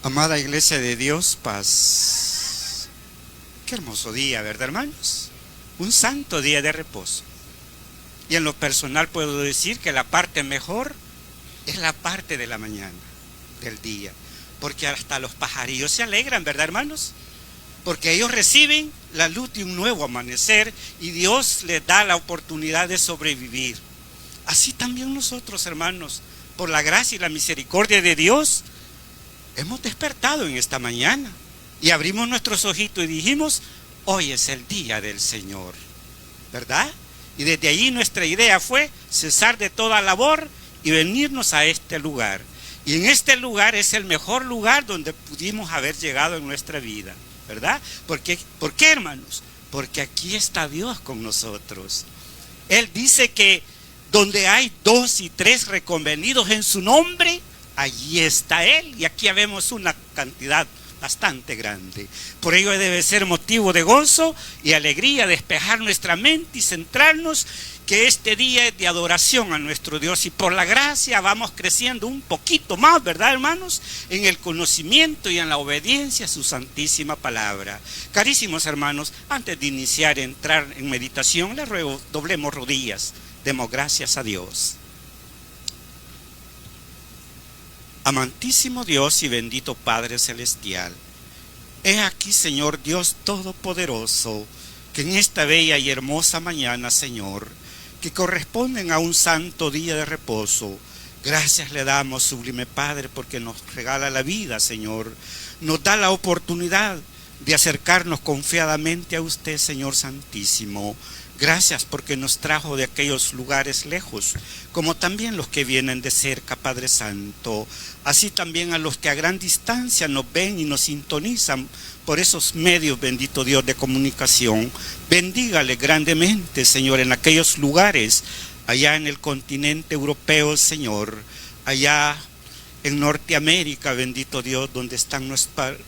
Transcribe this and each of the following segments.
Amada Iglesia de Dios, paz. Qué hermoso día, ¿verdad, hermanos? Un santo día de reposo. Y en lo personal puedo decir que la parte mejor es la parte de la mañana, del día. Porque hasta los pajarillos se alegran, ¿verdad, hermanos? Porque ellos reciben la luz de un nuevo amanecer y Dios les da la oportunidad de sobrevivir. Así también nosotros, hermanos, por la gracia y la misericordia de Dios, hemos despertado en esta mañana y abrimos nuestros ojitos y dijimos: hoy es el día del Señor, ¿verdad? Y desde allí nuestra idea fue cesar de toda labor y venirnos a este lugar. Y en este lugar es el mejor lugar donde pudimos haber llegado en nuestra vida, ¿verdad? ¿Por qué, hermanos? Porque aquí está Dios con nosotros. Él dice que donde hay 2 y 3 reconvenidos en su nombre, allí está Él, y aquí vemos una cantidad bastante grande. Por ello debe ser motivo de gozo y alegría despejar nuestra mente y centrarnos que este día es de adoración a nuestro Dios, y por la gracia vamos creciendo un poquito más, ¿verdad, hermanos? En el conocimiento y en la obediencia a su santísima palabra. Carísimos hermanos, antes de iniciar, entrar en meditación, les ruego, doblemos rodillas, demos gracias a Dios. Amantísimo Dios y bendito Padre Celestial, he aquí, Señor Dios Todopoderoso, que en esta bella y hermosa mañana, Señor, que corresponden a un santo día de reposo, gracias le damos, sublime Padre, porque nos regala la vida, Señor, nos da la oportunidad de acercarnos confiadamente a usted, Señor Santísimo. Gracias porque nos trajo de aquellos lugares lejos, como también los que vienen de cerca, Padre Santo. Así también a los que a gran distancia nos ven y nos sintonizan por esos medios, bendito Dios, de comunicación. Bendígale grandemente, Señor, en aquellos lugares, allá en el continente europeo, Señor, allá en Norteamérica, bendito Dios, donde están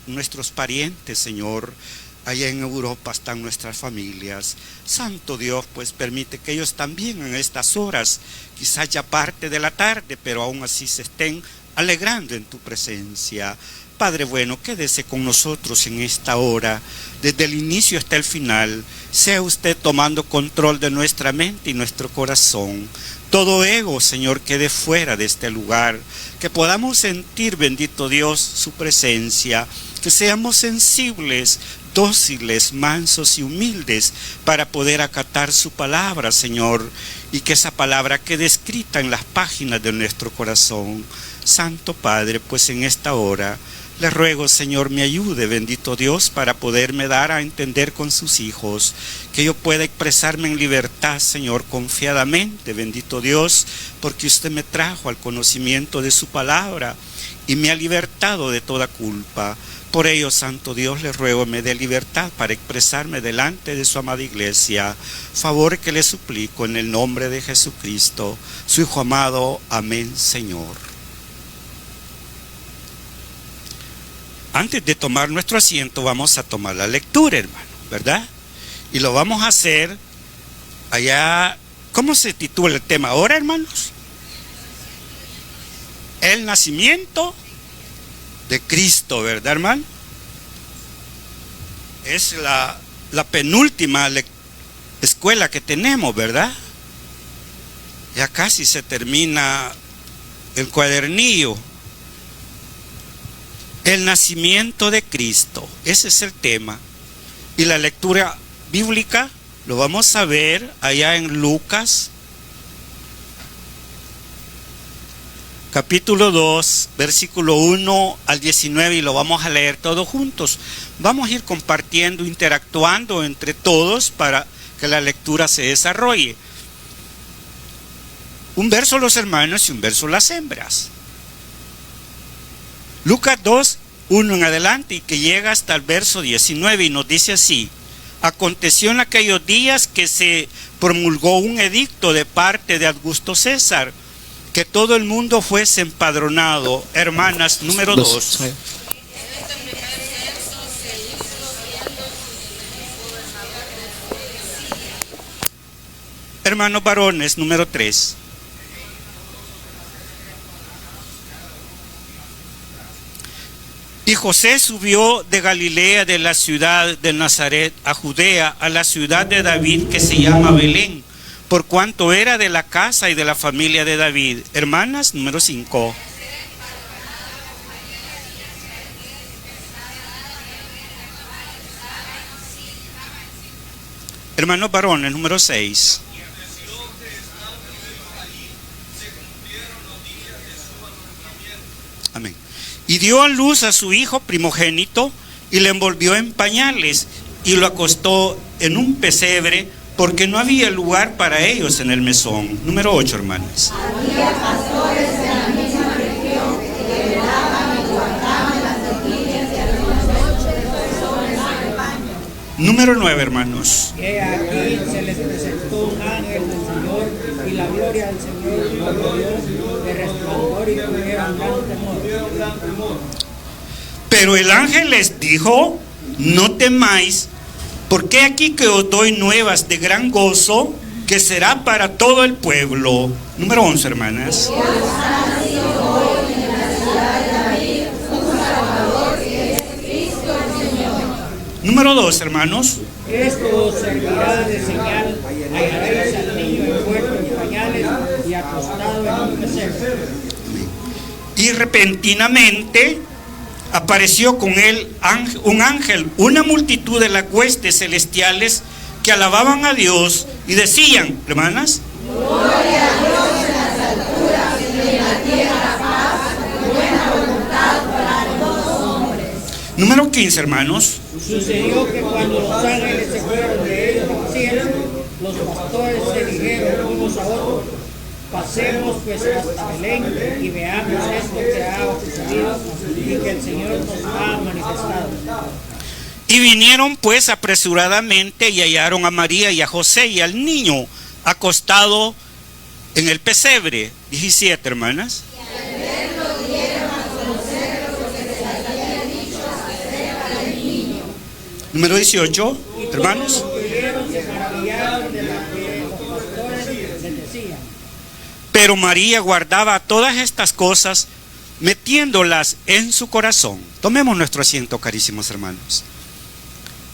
nuestros parientes, Señor. Allá en Europa están nuestras familias. Santo Dios, pues permite que ellos también en estas horas, quizás ya parte de la tarde, pero aún así se estén alegrando en tu presencia. Padre bueno, quédese con nosotros en esta hora, desde el inicio hasta el final. Sea usted tomando control de nuestra mente y nuestro corazón. Todo ego, Señor, quede fuera de este lugar. Que podamos sentir, bendito Dios, su presencia. Que seamos sensibles, dóciles, mansos y humildes para poder acatar su palabra, Señor, y que esa palabra quede escrita en las páginas de nuestro corazón. Santo Padre, pues en esta hora le ruego, Señor, me ayude, bendito Dios, para poderme dar a entender con sus hijos, que yo pueda expresarme en libertad, Señor, confiadamente, bendito Dios, porque usted me trajo al conocimiento de su palabra y me ha libertado de toda culpa. Por ello, Santo Dios, le ruego me dé libertad para expresarme delante de su amada iglesia. Favor que le suplico en el nombre de Jesucristo, su Hijo amado. Amén, Señor. Antes de tomar nuestro asiento, vamos a tomar la lectura, hermano, ¿verdad? Y lo vamos a hacer allá. ¿Cómo se titula el tema ahora, hermanos? El nacimiento de Cristo, ¿verdad, hermano? Es la penúltima escuela que tenemos, ¿verdad? Ya casi se termina el cuadernillo. El nacimiento de Cristo, ese es el tema. Y la lectura bíblica lo vamos a ver allá en Lucas capítulo 2, versículo 1 al 19, y lo vamos a leer todos juntos. Vamos a ir compartiendo, interactuando entre todos para que la lectura se desarrolle. Un verso los hermanos y un verso las hembras. Lucas 2, 1 en adelante, y que llega hasta el verso 19, y nos dice así: aconteció en aquellos días que se promulgó un edicto de parte de Augusto César, que todo el mundo fuese empadronado. Hermanas, número 2. Hermanos varones, número 3. Y José subió de Galilea, de la ciudad de Nazaret, a Judea, a la ciudad de David, que se llama Belén, por cuanto era de la casa y de la familia de David. Hermanas, número 5. Hermanos varones, número 6. Amén. Y dio a luz a su hijo primogénito y le envolvió en pañales y lo acostó en un pesebre porque no había lugar para ellos en el mesón. Número 8, hermanas. Había pastores en la misma región que velaban y guardaban las tortillas y algunos sobre el rebaño. Número 9, hermanos. He aquí se les presentó un ángel del Señor y la gloria del Señor los rodeó de resplandor y tuvieron gran temor. Pero el ángel les dijo: no temáis, porque aquí que os doy nuevas de gran gozo, que será para todo el pueblo. Número 11, hermanas. Número 2, hermanos. Esto os servirá de señal, hallaréis al niño envuelto en pañales y acostado en un pesebre. Y repentinamente apareció con él un ángel, una multitud de las huestes celestiales que alababan a Dios y decían, hermanas: Gloria a Dios en las alturas y en la tierra paz, buena voluntad para los hombres. Número 15, hermanos. Sucedió que cuando los ángeles se fueron de ellos al cielo, los pastores se dijeron unos a otros: pasemos pues hasta Belén y veamos esto que ha sucedido y que el Señor nos ha manifestado. Y vinieron pues apresuradamente y hallaron a María y a José y al niño acostado en el pesebre. 17, hermanas. Y al verlo dieron a conocer lo que se les había dicho acerca del niño. Número 18, hermanos. Los que oyeron se maravillaron de lo que los pastores les decían. Pero María guardaba todas estas cosas, metiéndolas en su corazón. Tomemos nuestro asiento, carísimos hermanos.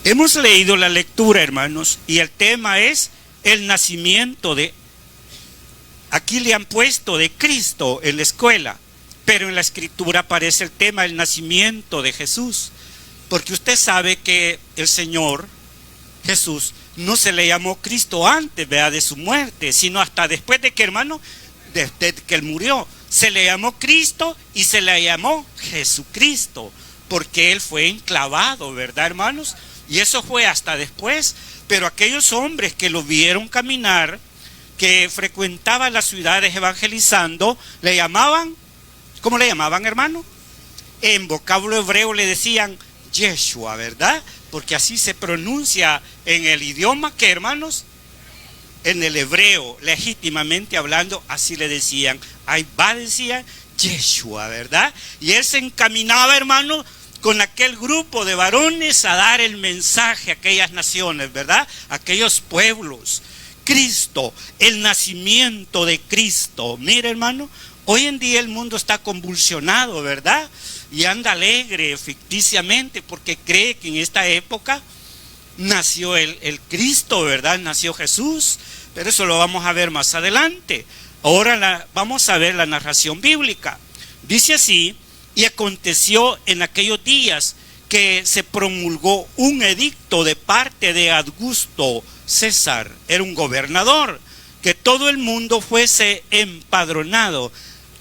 Hemos leído la lectura, hermanos, y el tema es el nacimiento de... Aquí le han puesto de Cristo en la escuela, pero en la escritura aparece el tema del nacimiento de Jesús. Porque usted sabe que el Señor Jesús no se le llamó Cristo antes, ¿verdad?, de su muerte, sino hasta después de que, hermano, desde que él murió. Se le llamó Cristo y se le llamó Jesucristo, porque él fue enclavado, ¿verdad, hermanos? Y eso fue hasta después. Pero aquellos hombres que lo vieron caminar, que frecuentaban las ciudades evangelizando, le llamaban, ¿cómo le llamaban, hermano? En vocablo hebreo le decían Yeshua, ¿verdad? Porque así se pronuncia en el idioma que, hermanos, en el hebreo, legítimamente hablando, así le decían. Ahí va, decían Yeshua, ¿verdad? Y él se encaminaba, hermano, con aquel grupo de varones a dar el mensaje a aquellas naciones, ¿verdad? A aquellos pueblos. Cristo, el nacimiento de Cristo. Mire, hermano, hoy en día el mundo está convulsionado, ¿verdad? Y anda alegre ficticiamente porque cree que en esta época nació el Cristo, ¿verdad? Nació Jesús, pero eso lo vamos a ver más adelante. Ahora vamos a ver la narración bíblica. Dice así: y aconteció en aquellos días que se promulgó un edicto de parte de Augusto César, era un gobernador, que todo el mundo fuese empadronado.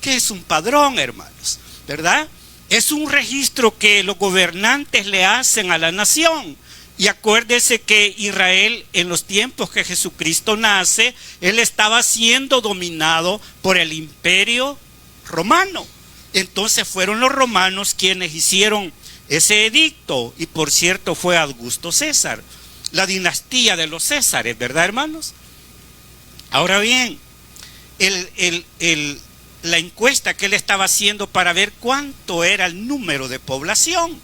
¿Qué es un padrón, hermanos? ¿Verdad? Es un registro que los gobernantes le hacen a la nación. Y acuérdese que Israel, en los tiempos que Jesucristo nace, él estaba siendo dominado por el imperio romano. Entonces fueron los romanos quienes hicieron ese edicto. Y por cierto fue Augusto César, la dinastía de los Césares, ¿verdad, hermanos? Ahora bien, la encuesta que él estaba haciendo para ver cuánto era el número de población,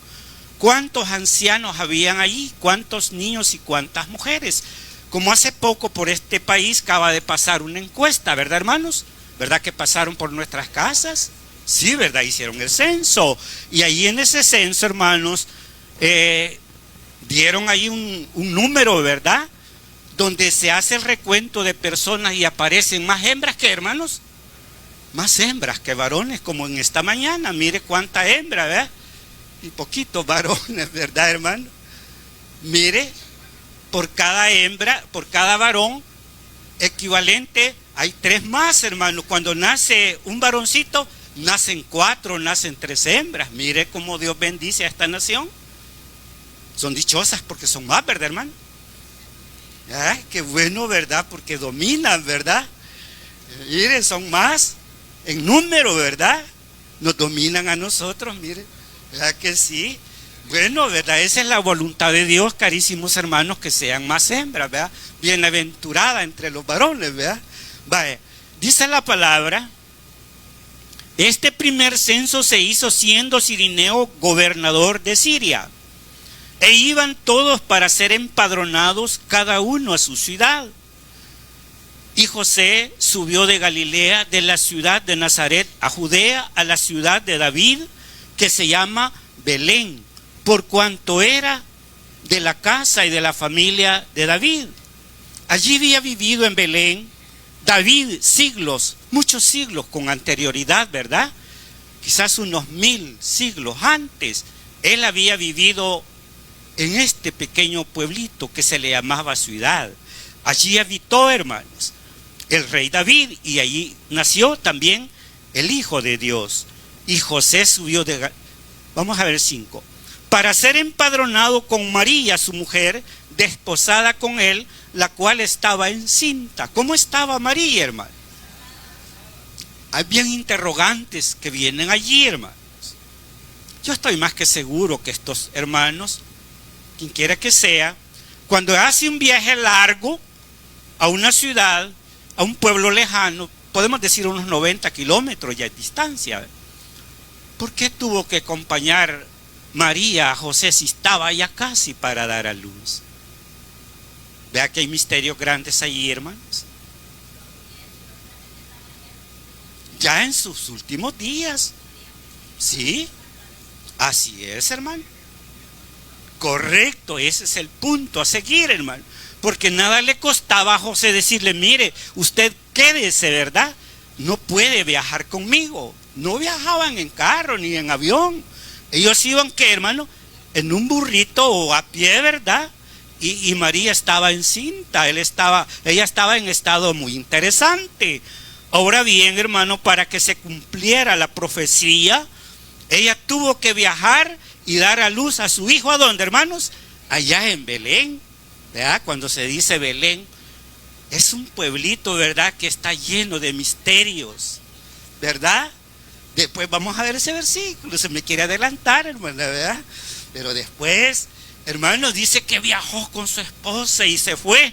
cuántos ancianos habían allí, cuántos niños y cuántas mujeres. Como hace poco por este país acaba de pasar una encuesta, ¿verdad, hermanos? ¿Verdad que pasaron por nuestras casas? Sí, ¿verdad? Hicieron el censo. Y ahí en ese censo, hermanos, dieron ahí un número, ¿verdad? Donde se hace el recuento de personas y aparecen más hembras que, hermanos, más hembras que varones, como en esta mañana. Mire cuánta hembra, ¿verdad? Y poquitos varones, ¿verdad, hermano? Mire, por cada hembra, por cada varón, equivalente, hay 3 más, hermano. Cuando nace un varoncito, nacen 4, nacen 3 hembras. Mire cómo Dios bendice a esta nación. Son dichosas porque son más, ¿verdad, hermano? Ay, qué bueno, ¿verdad? Porque dominan, ¿verdad? Mire, son más en número, ¿verdad? Nos dominan a nosotros, mire. ¿Verdad que sí? Bueno, ¿verdad? Esa es la voluntad de Dios, carísimos hermanos, que sean más hembras, ¿verdad? Bienaventurada entre los varones, ¿verdad? Vaya, dice la palabra, este primer censo se hizo siendo Cirineo gobernador de Siria. E iban todos para ser empadronados, cada uno a su ciudad. Y José subió de Galilea, de la ciudad de Nazaret, a Judea, a la ciudad de David, que se llama Belén, por cuanto era de la casa y de la familia de David. Allí había vivido en Belén David siglos, muchos siglos con anterioridad, ¿verdad? Quizás unos 1000 siglos antes. Él había vivido en este pequeño pueblito que se le llamaba ciudad. Allí habitó, hermanos, el rey David, y allí nació también el Hijo de Dios. Y José subió vamos a ver 5, para ser empadronado con María, su mujer, desposada con él, la cual estaba encinta. ¿Cómo estaba María, hermano? Hay bien interrogantes que vienen allí, hermanos. Yo estoy más que seguro que estos hermanos, quien quiera que sea, cuando hace un viaje largo a una ciudad, a un pueblo lejano, podemos decir unos 90 kilómetros ya de distancia, ¿por qué tuvo que acompañar María a José si estaba ya casi para dar a luz? Vea que hay misterios grandes allí, hermanos. Ya en sus últimos días. Sí, así es, hermano. Correcto, ese es el punto a seguir, hermano. Porque nada le costaba a José decirle, mire, usted quédese, ¿verdad? No puede viajar conmigo. No viajaban en carro ni en avión. Ellos iban, ¿qué, hermano? En un burrito o a pie, ¿verdad? Y María estaba encinta, ella estaba en estado muy interesante. Ahora bien, hermano, para que se cumpliera la profecía, ella tuvo que viajar y dar a luz a su hijo. ¿A dónde, hermanos? Allá en Belén, ¿verdad? Cuando se dice Belén, es un pueblito, ¿verdad?, que está lleno de misterios, ¿verdad? Después vamos a ver ese versículo, se me quiere adelantar, hermano, ¿verdad? Pero después, hermanos, dice que viajó con su esposa y se fue.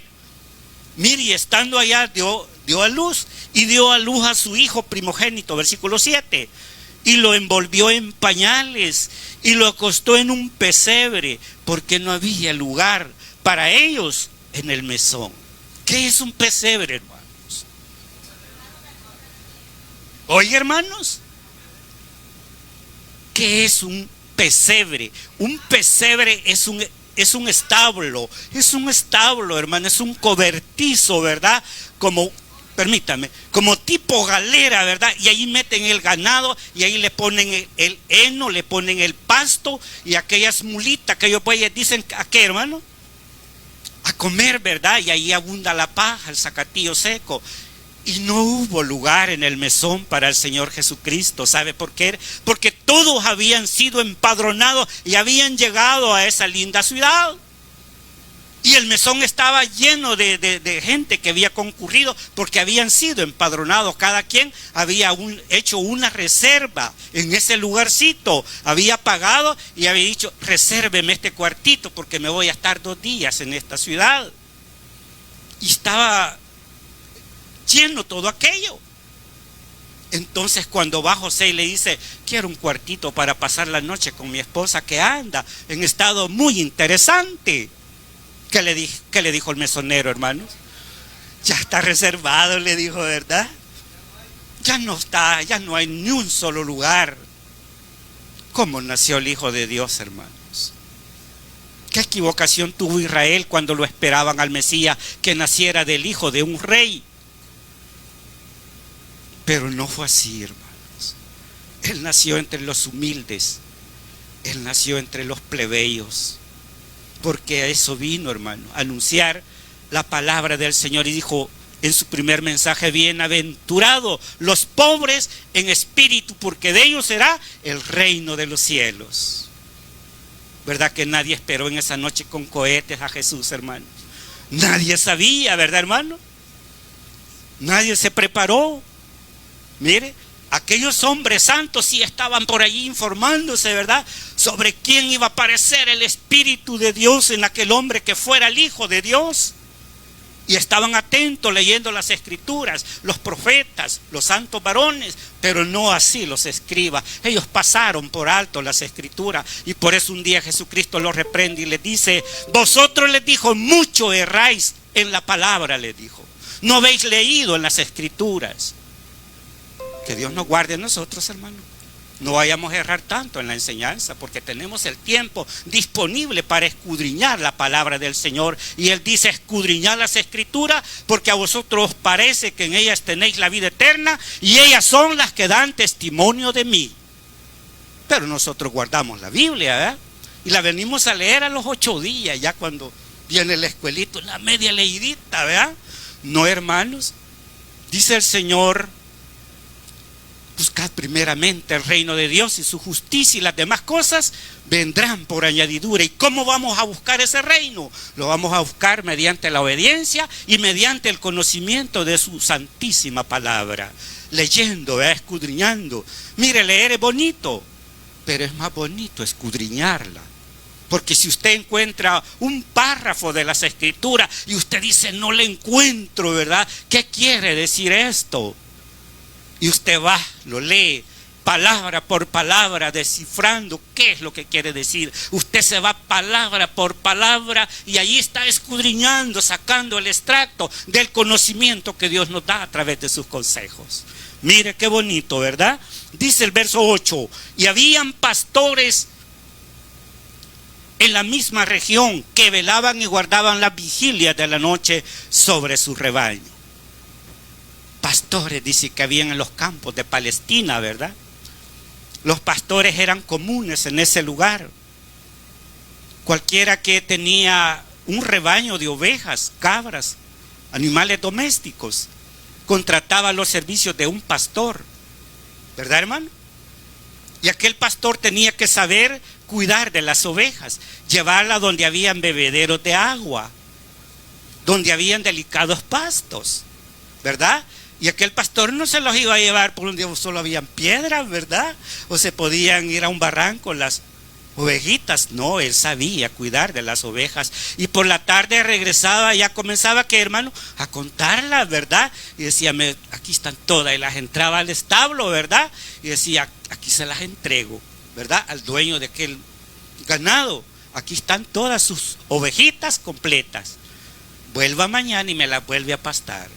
Mire, y estando allá dio a luz, y dio a luz a su hijo primogénito, versículo 7. Y lo envolvió en pañales y lo acostó en un pesebre, porque no había lugar para ellos en el mesón. ¿Qué es un pesebre, hermanos? Oye, hermanos, ¿qué es un pesebre? Un pesebre es un establo, hermano, es un cobertizo, ¿verdad? Permítame, como tipo galera, ¿verdad? Y ahí meten el ganado y ahí le ponen el heno, le ponen el pasto y aquellas mulitas que ellos pues dicen, ¿a qué, hermano? A comer, ¿verdad? Y ahí abunda la paja, el zacatillo seco. Y no hubo lugar en el mesón para el Señor Jesucristo. ¿Sabe por qué? Porque todos habían sido empadronados y habían llegado a esa linda ciudad. Y el mesón estaba lleno de gente que había concurrido porque habían sido empadronados. Cada quien había hecho una reserva en ese lugarcito. Había pagado y había dicho, resérveme este cuartito porque me voy a estar 2 días en esta ciudad. Y estaba lleno todo aquello. Entonces cuando va José y le dice, quiero un cuartito para pasar la noche con mi esposa que anda en estado muy interesante. ¿Qué le dijo el mesonero, hermanos? Ya está reservado, le dijo, ¿verdad? ya no está, ya no hay ni un solo lugar. ¿Cómo nació el Hijo de Dios, hermanos? ¿Qué equivocación tuvo Israel cuando lo esperaban al Mesías que naciera del hijo de un rey? Pero no fue así, hermanos. Él nació entre los humildes. Él nació entre los plebeyos. Porque a eso vino, hermano, a anunciar la palabra del Señor. Y dijo en su primer mensaje: bienaventurados los pobres en espíritu, porque de ellos será el reino de los cielos. ¿Verdad que nadie esperó en esa noche con cohetes a Jesús, hermano? Nadie sabía, ¿verdad, hermano? Nadie se preparó. Mire, aquellos hombres santos sí estaban por allí informándose, ¿verdad?, sobre quién iba a aparecer el Espíritu de Dios en aquel hombre que fuera el Hijo de Dios. Y estaban atentos leyendo las Escrituras, los profetas, los santos varones, pero no así los escribas. Ellos pasaron por alto las Escrituras, y por eso un día Jesucristo los reprende y les dice: vosotros, les dijo, mucho erráis en la palabra, les dijo. No habéis leído en las Escrituras. Que Dios nos guarde a nosotros, hermano. No vayamos a errar tanto en la enseñanza, porque tenemos el tiempo disponible para escudriñar la palabra del Señor. Y Él dice: escudriñad las Escrituras, porque a vosotros os parece que en ellas tenéis la vida eterna, y ellas son las que dan testimonio de mí. Pero nosotros guardamos la Biblia, ¿verdad? Y la venimos a leer a los 8 días, ya cuando viene el escuelito, la media leidita, ¿verdad? No, hermanos. Dice el Señor: buscad primeramente el reino de Dios y su justicia, y las demás cosas vendrán por añadidura. ¿Y cómo vamos a buscar ese reino? Lo vamos a buscar mediante la obediencia y mediante el conocimiento de su santísima palabra. Leyendo, escudriñando. Mire, leer es bonito, pero es más bonito escudriñarla. Porque si usted encuentra un párrafo de las Escrituras y usted dice: no le encuentro, ¿verdad? ¿Qué quiere decir esto? Y usted va, lo lee palabra por palabra, descifrando qué es lo que quiere decir. Usted se va palabra por palabra y allí está escudriñando, sacando el extracto del conocimiento que Dios nos da a través de sus consejos. Mire qué bonito, ¿verdad? Dice el verso 8: y habían pastores en la misma región que velaban y guardaban las vigilias de la noche sobre su rebaño. Pastores, dice, que habían en los campos de Palestina, ¿verdad? Los pastores eran comunes en ese lugar. Cualquiera que tenía un rebaño de ovejas, cabras, animales domésticos, contrataba los servicios de un pastor, ¿verdad, hermano? Y aquel pastor tenía que saber cuidar de las ovejas, llevarlas donde habían bebederos de agua, donde habían delicados pastos, ¿verdad? Y aquel pastor no se los iba a llevar por donde solo habían piedras, ¿verdad? O se podían ir a un barranco las ovejitas. No, él sabía cuidar de las ovejas. Y por la tarde regresaba, ya comenzaba, ¿qué, hermano? A contarlas, ¿verdad? Y decía: aquí están todas. Y las entraba al establo, ¿verdad? Y decía: aquí se las entrego, ¿verdad? Al dueño de aquel ganado. Aquí están todas sus ovejitas completas. Vuelva mañana y me las vuelve a pastar.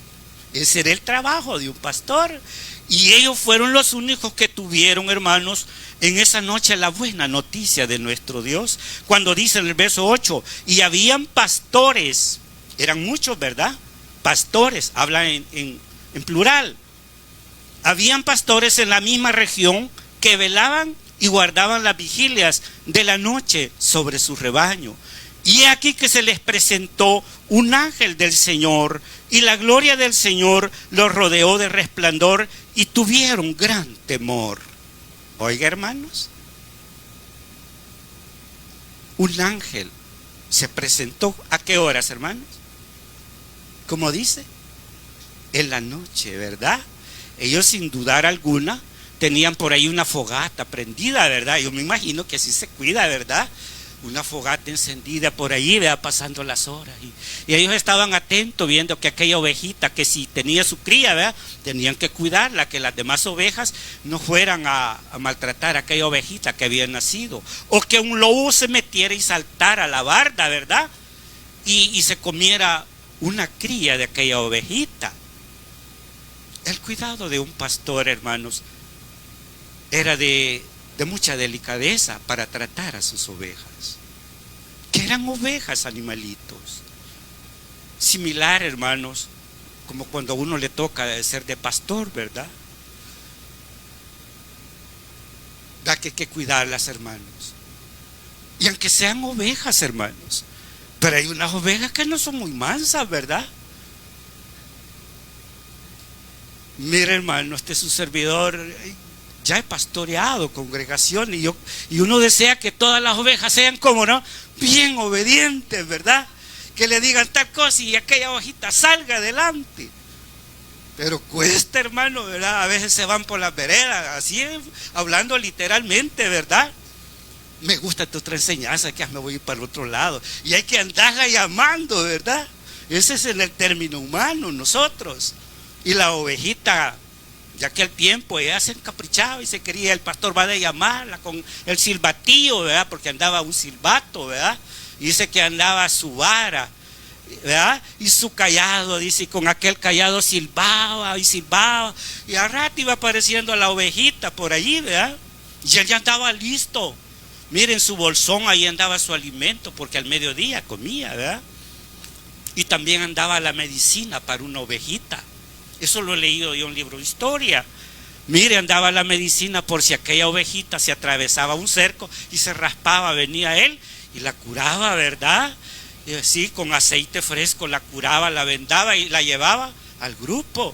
Ese era el trabajo de un pastor. Y ellos fueron los únicos que tuvieron, hermanos, en esa noche la buena noticia de nuestro Dios. Cuando dice en el verso 8: y habían pastores, eran muchos, ¿verdad? Pastores, habla en plural. Habían pastores en la misma región que velaban y guardaban las vigilias de la noche sobre su rebaño. Y aquí que se les presentó un ángel del Señor, y la gloria del Señor los rodeó de resplandor, y tuvieron gran temor. Oiga, hermanos, un ángel se presentó. ¿A qué horas, hermanos? Como dice, en la noche, ¿verdad? Ellos, sin dudar alguna, tenían por ahí una fogata prendida, ¿verdad? Yo me imagino que así se cuida, ¿verdad? Una fogata encendida por allí, ¿verdad? Pasando las horas. Y ellos estaban atentos viendo que aquella ovejita, que si tenía su cría, ¿verdad?, tenían que cuidarla, que las demás ovejas no fueran a maltratar a aquella ovejita que había nacido. O que un lobo se metiera y saltara a la barda, ¿verdad? Y se comiera una cría de aquella ovejita. El cuidado de un pastor, hermanos, era de mucha delicadeza para tratar a sus ovejas, que eran ovejas, animalitos. Similar, hermanos, como cuando a uno le toca ser de pastor, ¿verdad? Da que hay que cuidarlas, hermanos. Y aunque sean ovejas, hermanos, pero hay unas ovejas que no son muy mansas, ¿verdad? Mira, hermano, este es su servidor. Ya he pastoreado congregaciones y uno desea que todas las ovejas sean, como no, bien obedientes, ¿verdad? Que le digan tal cosa y aquella ovejita salga adelante. Pero cuesta, hermano, ¿verdad? A veces se van por las veredas, así hablando literalmente, ¿verdad? Me gusta tu otra enseñanza, que me voy a ir para el otro lado. Y hay que andarla llamando, ¿verdad? Ese es en el término humano, nosotros. Y la ovejita, ya que el tiempo ella se encaprichaba y se quería, el pastor va a llamarla con el silbatillo, ¿verdad? Porque andaba un silbato, ¿verdad? Y dice que andaba su vara, ¿verdad? Y su callado, dice, y con aquel callado silbaba y silbaba. Y al rato iba apareciendo la ovejita por allí, ¿verdad? Y él ya andaba listo. Miren, su bolsón, ahí andaba su alimento, porque al mediodía comía, ¿verdad? Y también andaba la medicina para una ovejita. Eso lo he leído yo en un libro de historia. Mire, andaba la medicina por si aquella ovejita se atravesaba un cerco y se raspaba, venía él y la curaba, ¿verdad? Y así con aceite fresco la curaba, la vendaba y la llevaba al grupo.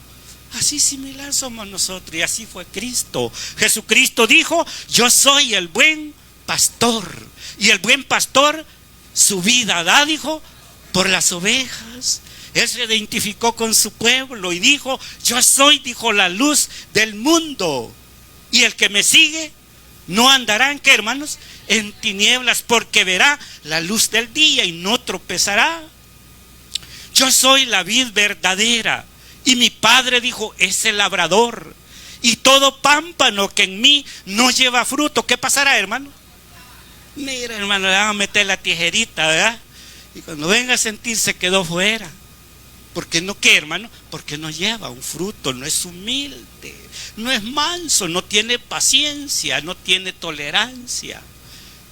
Así similar somos nosotros, y así fue Cristo. Jesucristo dijo: yo soy el buen pastor, y el buen pastor su vida da, dijo, por las ovejas. Él se identificó con su pueblo y dijo: yo soy, dijo, la luz del mundo, y el que me sigue no andará en, ¿qué, hermanos?, en tinieblas, porque verá la luz del día y no tropezará. Yo soy la vid verdadera, y mi Padre, dijo, es el labrador, y todo pámpano que en mí no lleva fruto, ¿qué pasará, hermano? Mira, hermano, le van a meter la tijerita, ¿verdad? Y cuando venga a sentir, se quedó fuera. ¿Por qué no, qué, hermano? Porque no lleva un fruto, no es humilde, no es manso, no tiene paciencia, no tiene tolerancia.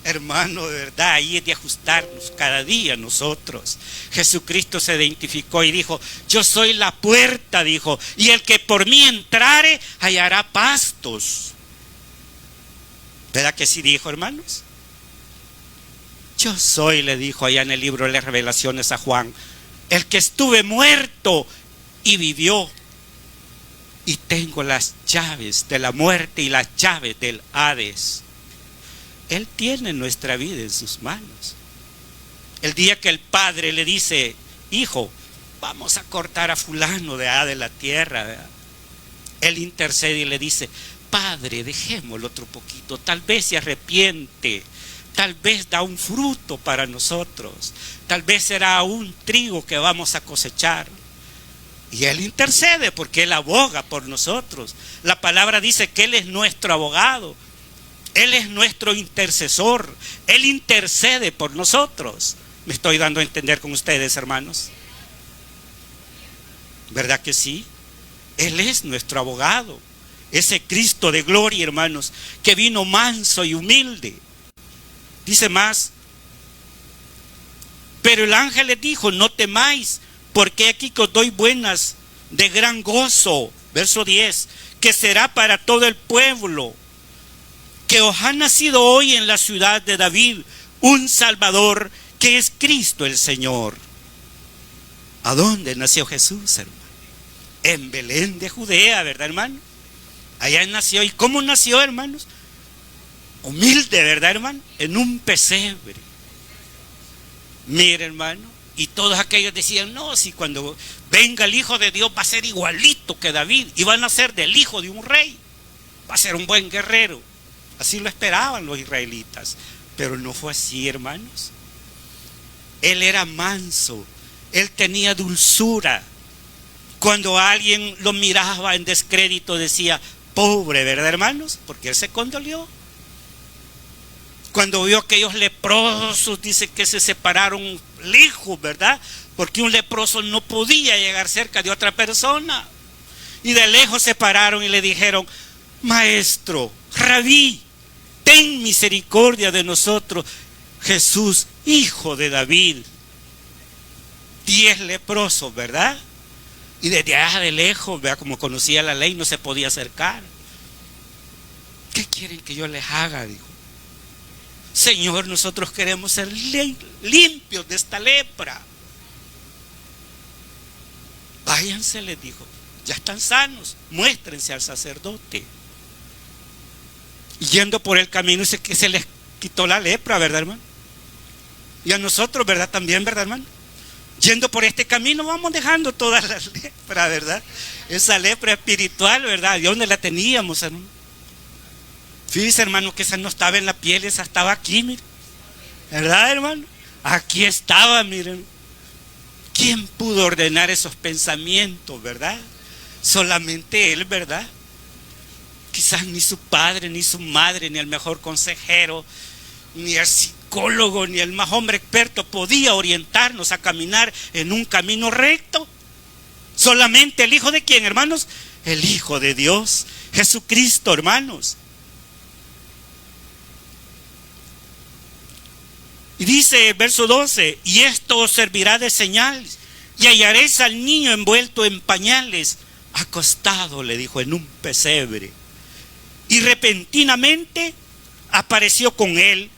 Hermano, de verdad, ahí es de ajustarnos cada día nosotros. Jesucristo se identificó y dijo: yo soy la puerta, dijo, y el que por mí entrare hallará pastos. ¿Verdad que sí dijo, hermanos? Yo soy, le dijo allá en el libro de las Revelaciones a Juan, el que estuve muerto y vivió, y tengo las llaves de la muerte y las llaves del Hades. Él tiene nuestra vida en sus manos. El día que el Padre le dice: hijo, vamos a cortar a fulano de la tierra, ¿verdad?, Él intercede y le dice: Padre, dejémoslo otro poquito, tal vez se arrepiente, tal vez da un fruto para nosotros, tal vez será un trigo que vamos a cosechar. Y Él intercede porque Él aboga por nosotros. La palabra dice que Él es nuestro abogado, Él es nuestro intercesor, Él intercede por nosotros. ¿Me estoy dando a entender con ustedes, hermanos? ¿Verdad que sí? Él es nuestro abogado, ese Cristo de gloria, hermanos, que vino manso y humilde. Dice más: pero el ángel les dijo: no temáis, porque aquí que os doy buenas de gran gozo. Verso 10, que será para todo el pueblo, que os ha nacido hoy en la ciudad de David un Salvador, que es Cristo el Señor. ¿A dónde nació Jesús, hermano? En Belén de Judea, ¿verdad, hermano? Allá nació. ¿Y cómo nació, hermanos? Humilde, ¿verdad, hermano? En un pesebre. Mire, hermano, y todos aquellos decían: no, si cuando venga el Hijo de Dios va a ser igualito que David, y va a nacer del hijo de un rey, va a ser un buen guerrero. Así lo esperaban los israelitas, pero no fue así, hermanos. Él era manso, Él tenía dulzura. Cuando alguien lo miraba en descrédito, decía: pobre, ¿verdad, hermanos? Porque Él se condolió. Cuando vio aquellos leprosos, dice que se separaron lejos, ¿verdad? Porque un leproso no podía llegar cerca de otra persona. Y de lejos se pararon y le dijeron: Maestro, Rabí, ten misericordia de nosotros. Jesús, hijo de David. 10 leprosos, ¿verdad? Y desde allá de lejos, ¿verdad? Como conocía la ley, no se podía acercar. ¿Qué quieren que yo les haga? Dijo: Señor, nosotros queremos ser limpios de esta lepra. Váyanse, les dijo, ya están sanos, muéstrense al sacerdote. Y yendo por el camino dice que se les quitó la lepra, ¿verdad, hermano? Y a nosotros, ¿verdad? También, ¿verdad, hermano? Yendo por este camino vamos dejando toda la lepra, ¿verdad? Esa lepra espiritual, ¿verdad? ¿De dónde la teníamos, hermano? Fíjese, hermano, que esa no estaba en la piel, esa estaba aquí, miren. ¿Verdad, hermano? Aquí estaba, miren. ¿Quién pudo ordenar esos pensamientos, verdad? Solamente Él, ¿verdad? Quizás ni su padre, ni su madre, ni el mejor consejero, ni el psicólogo, ni el más hombre experto podía orientarnos a caminar en un camino recto. Solamente el Hijo de ¿quién, hermanos? El Hijo de Dios, Jesucristo, hermanos. Y dice el verso 12: y esto os servirá de señal, y hallaréis al niño envuelto en pañales, acostado, le dijo, en un pesebre. Y repentinamente apareció con él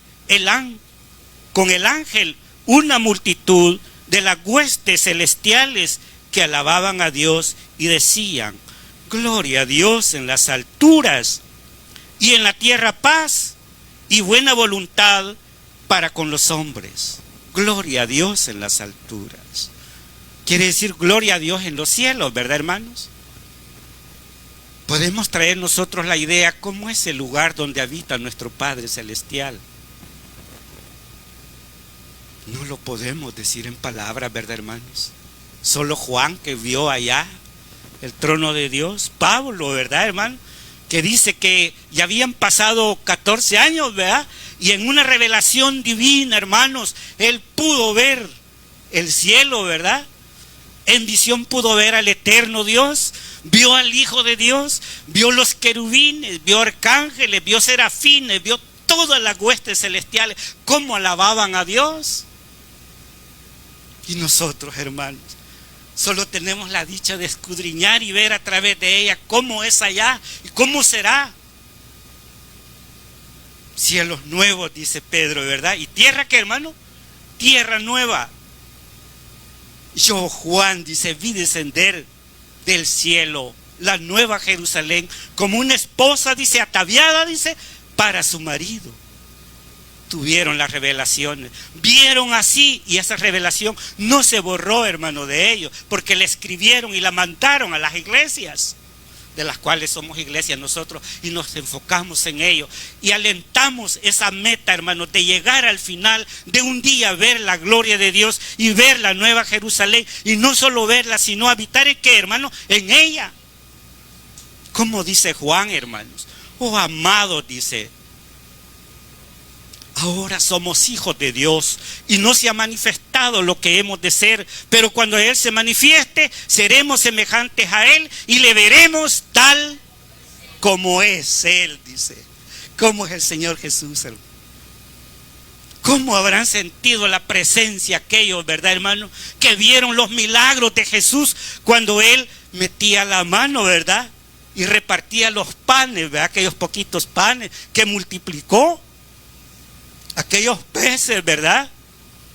con el ángel una multitud de las huestes celestiales que alababan a Dios y decían: gloria a Dios en las alturas, y en la tierra paz y buena voluntad para con los hombres. Gloria a Dios en las alturas. Quiere decir gloria a Dios en los cielos, ¿verdad, hermanos? Podemos traer nosotros la idea: ¿cómo es el lugar donde habita nuestro Padre Celestial? No lo podemos decir en palabras, ¿verdad, hermanos? Solo Juan, que vio allá el trono de Dios. Pablo, ¿verdad, hermano? Que dice que ya habían pasado 14 años, ¿verdad? Y en una revelación divina, hermanos, él pudo ver el cielo, ¿verdad? En visión pudo ver al eterno Dios, vio al Hijo de Dios, vio los querubines, vio arcángeles, vio serafines, vio todas las huestes celestiales, cómo alababan a Dios. Y nosotros, hermanos, solo tenemos la dicha de escudriñar y ver a través de ella cómo es allá y cómo será. Cielos nuevos, dice Pedro, ¿verdad? ¿Y tierra qué, hermano? Tierra nueva. Yo, Juan, dice, vi descender del cielo la nueva Jerusalén como una esposa, dice, ataviada, dice, para su marido. Tuvieron las revelaciones, vieron así, y esa revelación no se borró, hermano, de ellos, porque la escribieron y la mandaron a las iglesias, de las cuales somos iglesias nosotros, y nos enfocamos en ello y alentamos esa meta, hermanos, de llegar al final de un día, ver la gloria de Dios y ver la nueva Jerusalén, y no solo verla, sino habitar en qué, hermano, en ella. Como dice Juan, hermanos: oh amados, dice, ahora somos hijos de Dios y no se ha manifestado lo que hemos de ser, pero cuando Él se manifieste, seremos semejantes a Él y le veremos tal como es Él, dice. ¿Cómo es el Señor Jesús, hermano? ¿Cómo habrán sentido la presencia aquellos, verdad, hermano, que vieron los milagros de Jesús cuando Él metía la mano, verdad, y repartía los panes, verdad, aquellos poquitos panes que multiplicó? Aquellos peces, ¿verdad?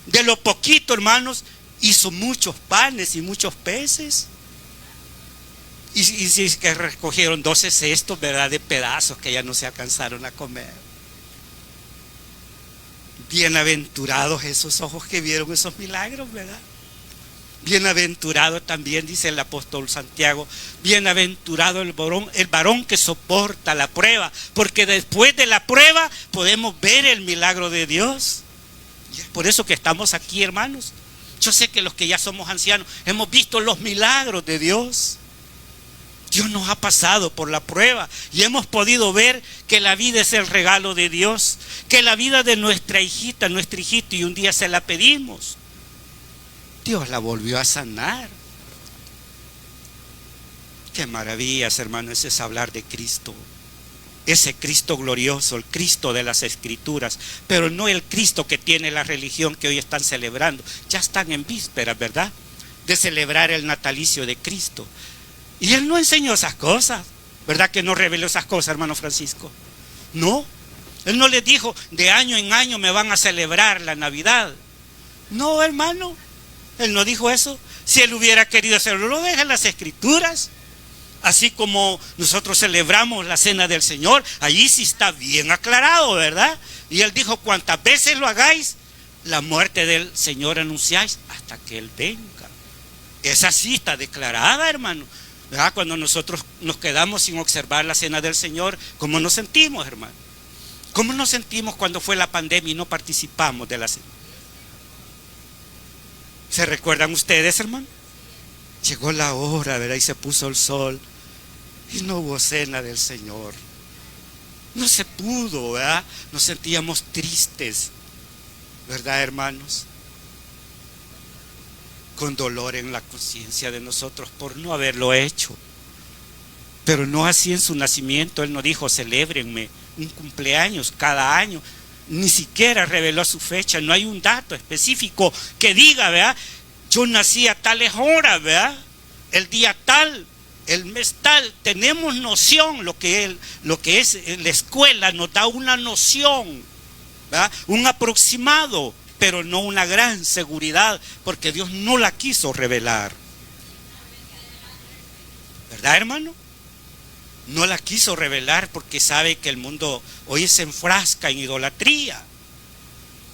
De lo poquito, hermanos, hizo muchos panes y muchos peces. Y que recogieron 12 cestos, ¿verdad? De pedazos que ya no se alcanzaron a comer. Bienaventurados esos ojos que vieron esos milagros, ¿verdad? Bienaventurado también, dice el apóstol Santiago, bienaventurado el varón que soporta la prueba, porque después de la prueba podemos ver el milagro de Dios. Y es por eso que estamos aquí, hermanos. Yo sé que los que ya somos ancianos hemos visto los milagros de Dios. Dios nos ha pasado por la prueba y hemos podido ver que la vida es el regalo de Dios, que la vida de nuestra hijita, nuestro hijito, y un día se la pedimos, Dios la volvió a sanar. Qué maravillas, hermanos, es hablar de Cristo. Ese Cristo glorioso, el Cristo de las Escrituras, pero no el Cristo que tiene la religión que hoy están celebrando. Ya están en vísperas, ¿verdad?, de celebrar el natalicio de Cristo. Y Él no enseñó esas cosas, ¿verdad? Que no reveló esas cosas, hermano Francisco. No, Él no les dijo, de año en año me van a celebrar la Navidad. No, hermano, Él no dijo eso. Si Él hubiera querido hacerlo, lo deja en las Escrituras. Así como nosotros celebramos la cena del Señor, allí sí está bien aclarado, ¿verdad? Y Él dijo, cuantas veces lo hagáis, la muerte del Señor anunciáis hasta que Él venga. Esa sí está declarada, hermano, ¿verdad? Cuando nosotros nos quedamos sin observar la cena del Señor, ¿cómo nos sentimos, hermano? ¿Cómo nos sentimos cuando fue la pandemia y no participamos de la cena? ¿Se recuerdan ustedes, hermano? Llegó la hora, ¿verdad? Y se puso el sol y no hubo cena del Señor. No se pudo, ¿verdad? Nos sentíamos tristes, ¿verdad, hermanos? Con dolor en la conciencia de nosotros por no haberlo hecho. Pero no así en su nacimiento. Él no dijo, celébrenme un cumpleaños cada año. Ni siquiera reveló su fecha. No hay un dato específico que diga, ¿verdad? Yo nací a tales horas, ¿verdad? El día tal, el mes tal. Tenemos noción, lo que es la escuela nos da una noción, ¿verdad? Un aproximado, pero no una gran seguridad, porque Dios no la quiso revelar. ¿Verdad, hermano? No la quiso revelar porque sabe que el mundo hoy se enfrasca en idolatría.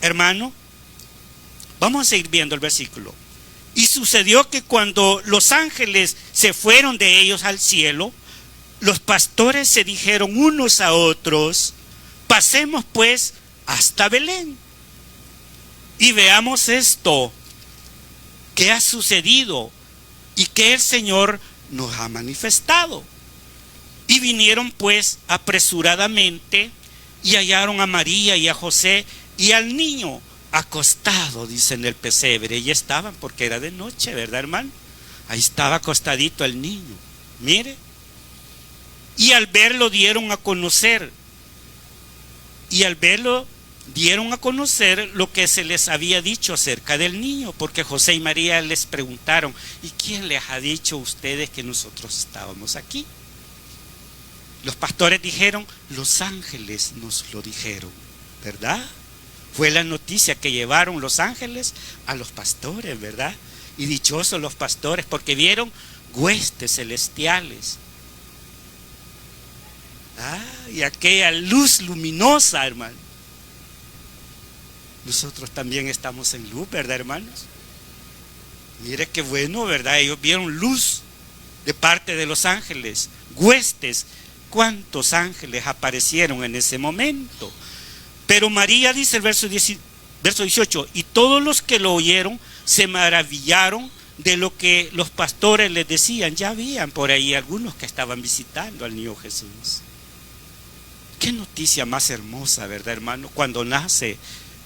Hermano, vamos a seguir viendo el versículo. Y sucedió que cuando los ángeles se fueron de ellos al cielo, los pastores se dijeron unos a otros, pasemos pues hasta Belén y veamos esto que ha sucedido y que el Señor nos ha manifestado. Y vinieron pues apresuradamente y hallaron a María y a José y al niño acostado, dice, en el pesebre. Y estaban, porque era de noche, ¿verdad, hermano? Ahí estaba acostadito el niño, mire. Y al verlo dieron a conocer. Y al verlo dieron a conocer lo que se les había dicho acerca del niño, porque José y María les preguntaron, ¿y quién les ha dicho a ustedes que nosotros estábamos aquí? Los pastores dijeron, los ángeles nos lo dijeron, ¿verdad? Fue la noticia que llevaron los ángeles a los pastores, ¿verdad? Y dichosos los pastores porque vieron huestes celestiales. Y aquella luz luminosa, hermano. Nosotros también estamos en luz, ¿verdad, hermanos? Mire qué bueno, ¿verdad? Ellos vieron luz de parte de los ángeles, huestes. ¿Cuántos ángeles aparecieron en ese momento? Pero María, dice el verso 18, y todos los que lo oyeron se maravillaron de lo que los pastores les decían. Ya habían por ahí algunos que estaban visitando al niño Jesús. Qué noticia más hermosa, ¿verdad, hermano? Cuando nace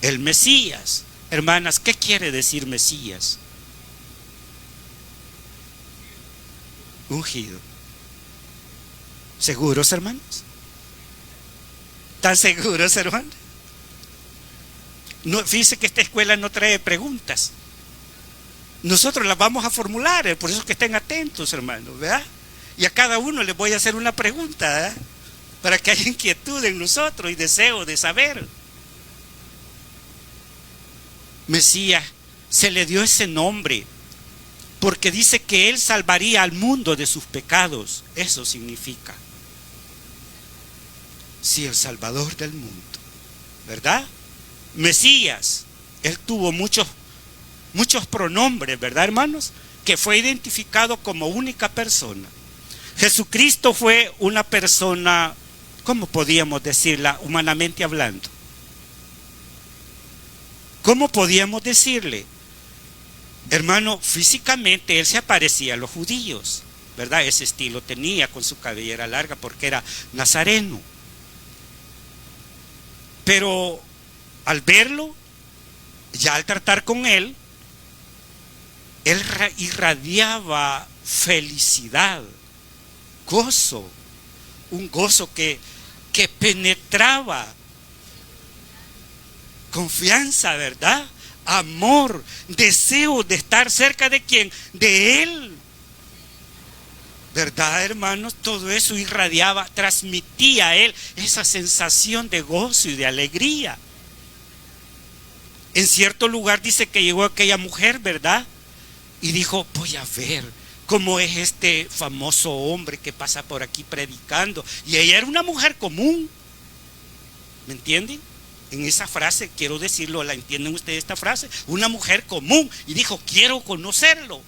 el Mesías. Hermanas, ¿qué quiere decir Mesías? Ungido. ¿Seguros, hermanos? ¿Están seguros, hermanos? No, fíjense que esta escuela no trae preguntas. Nosotros las vamos a formular, por eso que estén atentos, hermanos, ¿verdad? Y a cada uno les voy a hacer una pregunta, ¿verdad? Para que haya inquietud en nosotros y deseo de saber. Mesías, se le dio ese nombre porque dice que Él salvaría al mundo de sus pecados. Eso significa. Sí, el Salvador del mundo, ¿verdad? Mesías, Él tuvo muchos pronombres, ¿verdad, hermanos? Que fue identificado como única persona. Jesucristo fue una persona, ¿cómo podíamos decirla humanamente hablando? ¿Cómo podíamos decirle? Hermano, físicamente Él se aparecía a los judíos, ¿verdad? Ese estilo tenía con su cabellera larga porque era nazareno. Pero al verlo, ya al tratar con Él irradiaba felicidad, un gozo que penetraba. Confianza, ¿verdad? Amor, deseo de estar cerca de ¿quién? De Él. ¿Verdad, hermanos? Todo eso irradiaba, transmitía a Él esa sensación de gozo y de alegría. En cierto lugar dice que llegó aquella mujer, ¿verdad? Y dijo, voy a ver cómo es este famoso hombre que pasa por aquí predicando. Y ella era una mujer común. ¿Me entienden? En esa frase, quiero decirlo, ¿la entienden ustedes esta frase? Una mujer común. Y dijo, quiero conocerlo.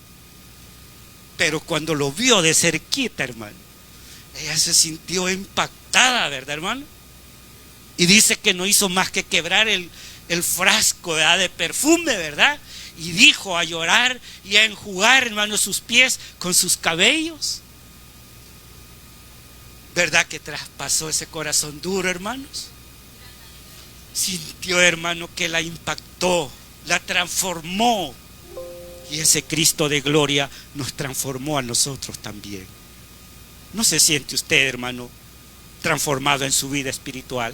Pero cuando lo vio de cerquita, hermano, ella se sintió impactada, ¿verdad, hermano? Y dice que no hizo más que quebrar el frasco, ¿verdad?, de perfume, ¿verdad? Y dijo a llorar y a enjugar, hermano, sus pies con sus cabellos. ¿Verdad que traspasó ese corazón duro, hermanos? Sintió, hermano, que la impactó, la transformó. Y ese Cristo de gloria nos transformó a nosotros también. ¿No se siente usted, hermano, transformado en su vida espiritual?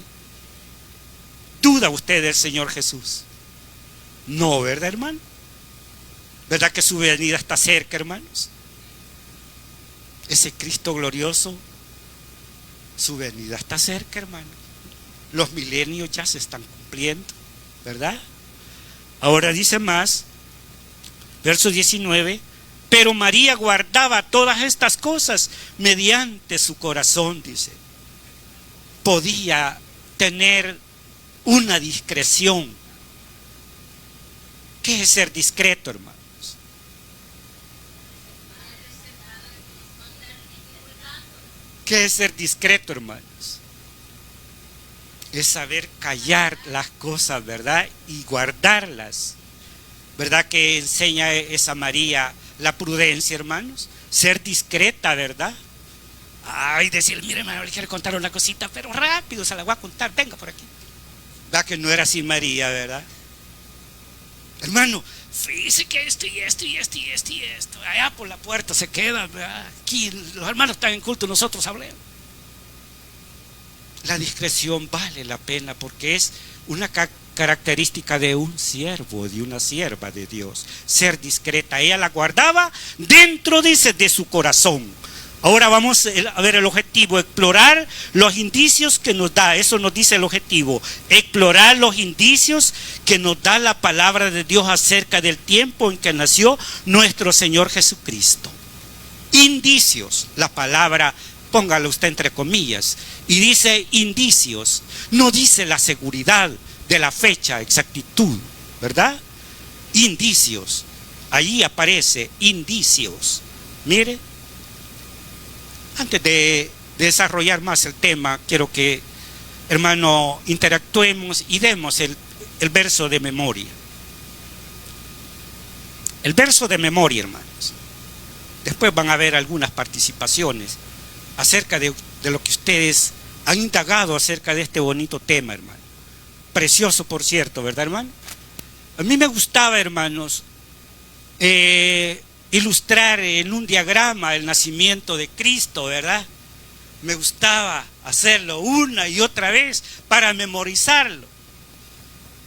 ¿Duda usted del Señor Jesús? No, ¿verdad, hermano? ¿Verdad que su venida está cerca, hermanos? Ese Cristo glorioso, su venida está cerca, hermano. Los milenios ya se están cumpliendo, ¿verdad? Ahora dice más, verso 19, pero María guardaba todas estas cosas mediante su corazón, dice. Podía tener una discreción. ¿Qué es ser discreto, hermanos? ¿Qué es ser discreto, hermanos? Es saber callar las cosas, ¿verdad? Y guardarlas. ¿Verdad que enseña esa María la prudencia, hermanos? Ser discreta, ¿verdad? Ay, decir, mire, hermano, le quiero contar una cosita, pero rápido se la voy a contar, venga por aquí. ¿Verdad que no era así María, verdad? Hermano, fíjese que esto y esto y esto y esto y esto. Allá por la puerta se queda, ¿verdad? Aquí los hermanos están en culto, nosotros hablemos. La discreción vale la pena porque es una característica de un siervo, de una sierva de Dios. Ser discreta, ella la guardaba dentro, dice, de su corazón. Ahora vamos a ver el objetivo, explorar los indicios que nos da, eso nos dice el objetivo, explorar los indicios que nos da la palabra de Dios acerca del tiempo en que nació nuestro Señor Jesucristo. Indicios, la palabra, póngalo usted entre comillas, y dice indicios, no dice la seguridad de la fecha, exactitud, ¿verdad? Indicios, allí aparece indicios, mire. Antes de desarrollar más el tema, quiero que, hermano, interactuemos y demos el verso de memoria. El verso de memoria, hermanos. Después van a ver algunas participaciones acerca de lo que ustedes han indagado acerca de este bonito tema, hermano. Precioso, por cierto, ¿verdad, hermano? A mí me gustaba, hermanos, ilustrar en un diagrama el nacimiento de Cristo, ¿verdad? Me gustaba hacerlo una y otra vez para memorizarlo.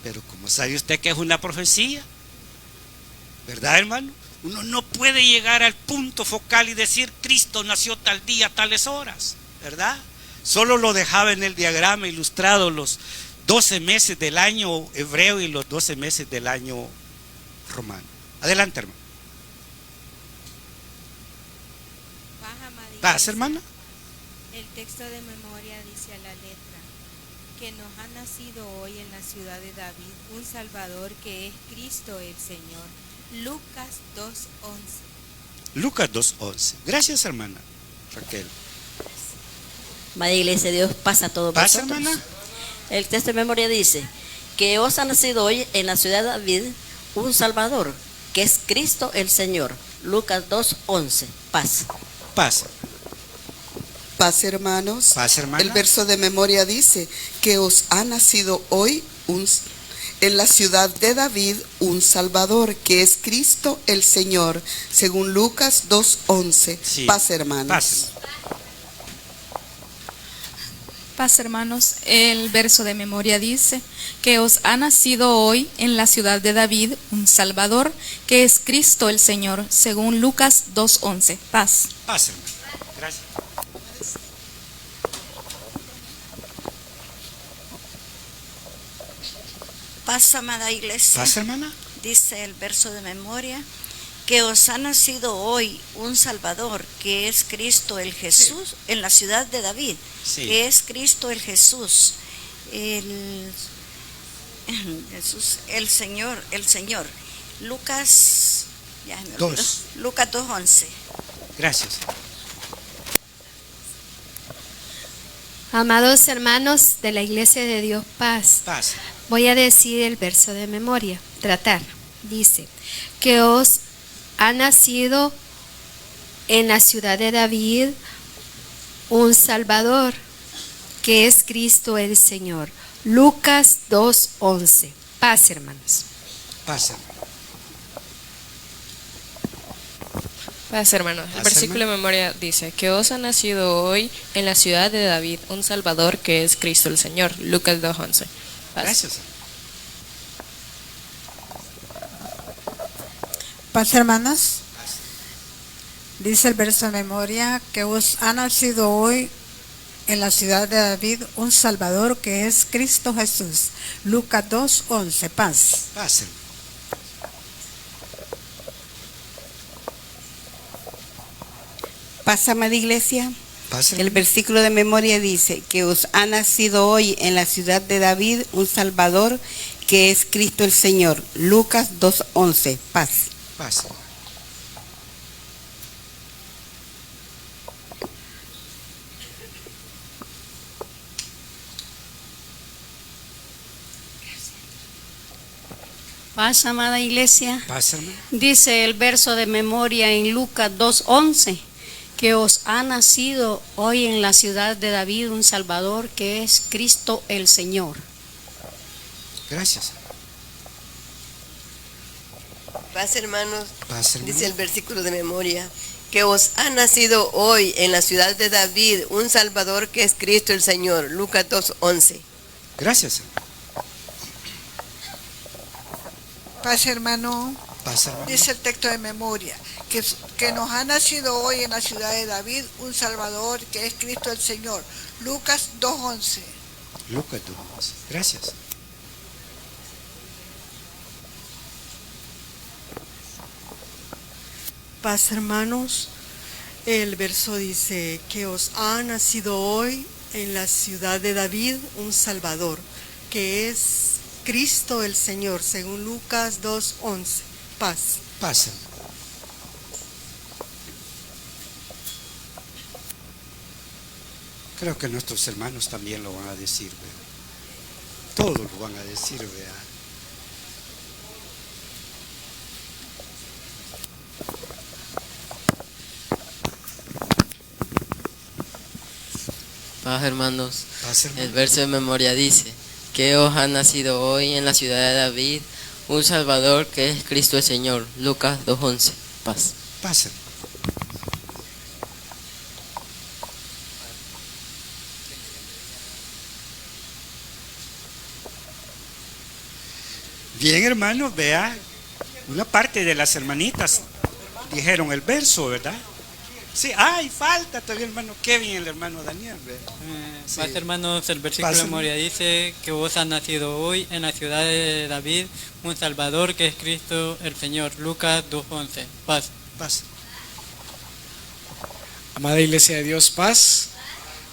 Pero como sabe usted que es una profecía, ¿verdad, hermano? Uno no puede llegar al punto focal y decir Cristo nació tal día, tales horas, ¿verdad? Solo lo dejaba en el diagrama ilustrado los 12 meses del año hebreo y los 12 meses del año romano. Adelante, hermano. ¿Vas, hermana? El texto de memoria dice a la letra que nos ha nacido hoy en la ciudad de David un Salvador que es Cristo el Señor. Lucas 2:11. Lucas 2:11. Gracias, hermana Raquel. Madre Iglesia, Dios pasa todo por ¿Pasa, nosotros. hermana? El texto de memoria dice que os ha nacido hoy en la ciudad de David un Salvador que es Cristo el Señor. Lucas 2:11. Paz. Paz. Paz, hermanos. Paz, hermana. El verso de memoria dice que os ha nacido hoy en la ciudad de David un Salvador, que es Cristo el Señor, según Lucas 2:11. Sí. Paz, hermanos. Paz. Paz, hermanos, el verso de memoria dice que os ha nacido hoy en la ciudad de David un Salvador, que es Cristo el Señor, según Lucas 2:11. Paz. Paz, hermano. Gracias. Paz, amada iglesia. Paz, hermana. Dice el verso de memoria que os ha nacido hoy un Salvador, que es Cristo el Jesús, en la ciudad de David, Sí. que es Cristo el Jesús, Jesús, el Señor. Lucas, ya me olvidó. Lucas 2:11. Gracias. Amados hermanos de la Iglesia de Dios Paz, Paz. voy a decir el verso de memoria, tratar. Dice que os ha nacido en la ciudad de David un Salvador, que es Cristo el Señor. Lucas 2:11. Paz, hermanos. Paz, hermano. Paz, hermanos. El Paz, versículo de memoria dice que os ha nacido hoy en la ciudad de David un Salvador, que es Cristo el Señor. Lucas 2:11. Paz. Gracias. Paz, hermanos. Dice el verso de memoria que os ha nacido hoy en la ciudad de David un Salvador, que es Cristo Jesús. Lucas 2:11. Paz. Paz, hermano. Paz, amada iglesia. Paz, El hermano. versículo de memoria dice que os ha nacido hoy en la ciudad de David un Salvador, que es Cristo el Señor. Lucas 2:11. Paz. Paz, hermano. Paz, amada iglesia. Paz, hermano. Dice el verso de memoria en Lucas 2:11 que os ha nacido hoy en la ciudad de David un Salvador, que es Cristo el Señor. Gracias. Paz, hermanos. Paz, hermano. Dice el versículo de memoria que os ha nacido hoy en la ciudad de David un Salvador, que es Cristo el Señor. Lucas 2:11. Gracias, hermano. Paz, hermano. Paz, hermano. Dice el texto de memoria que nos ha nacido hoy en la ciudad de David un Salvador, que es Cristo el Señor. Lucas 2:11. Lucas 2:11. Gracias. Paz, hermanos. El verso dice que os ha nacido hoy en la ciudad de David un Salvador, que es Cristo el Señor, según Lucas 2:11. Paz. Paz, hermano. Creo que nuestros hermanos también lo van a decir, ¿verdad? Todos lo van a decir, ¿verdad? Paz, hermanos. Paz, hermano. El verso de memoria dice que os ha nacido hoy en la ciudad de David un Salvador, que es Cristo el Señor. Lucas 2:11. Paz. Paz, hermano. Bien, hermanos, vea, una parte de las hermanitas dijeron el verso, ¿verdad? Sí, ay, falta todavía el hermano Kevin y el hermano Daniel, ¿verdad? Sí. Paz, hermanos, el versículo Paz, de memoria dice que vos ha nacido hoy en la ciudad de David un Salvador, que es Cristo el Señor. Lucas 2:11. Paz. Paz. Amada iglesia de Dios, paz.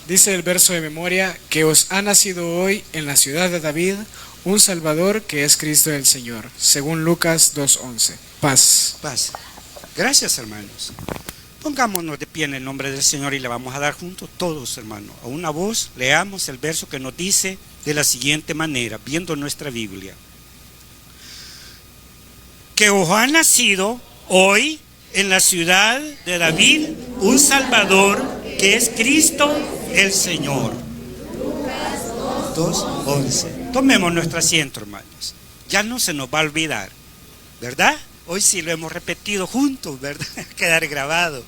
Dice el verso de memoria que os ha nacido hoy en la ciudad de David un Salvador, que es Cristo el Señor, según Lucas 2:11. Paz. Paz. Gracias, hermanos. Pongámonos de pie en el nombre del Señor y le vamos a dar juntos todos, hermanos. A una voz leamos el verso que nos dice de la siguiente manera, viendo nuestra Biblia. Que os ha nacido hoy en la ciudad de David un Salvador, que es Cristo el Señor. 2:11. Tomemos nuestro asiento, hermanos. Ya no se nos va a olvidar, ¿verdad? Hoy sí lo hemos repetido juntos, ¿verdad? Quedar grabado.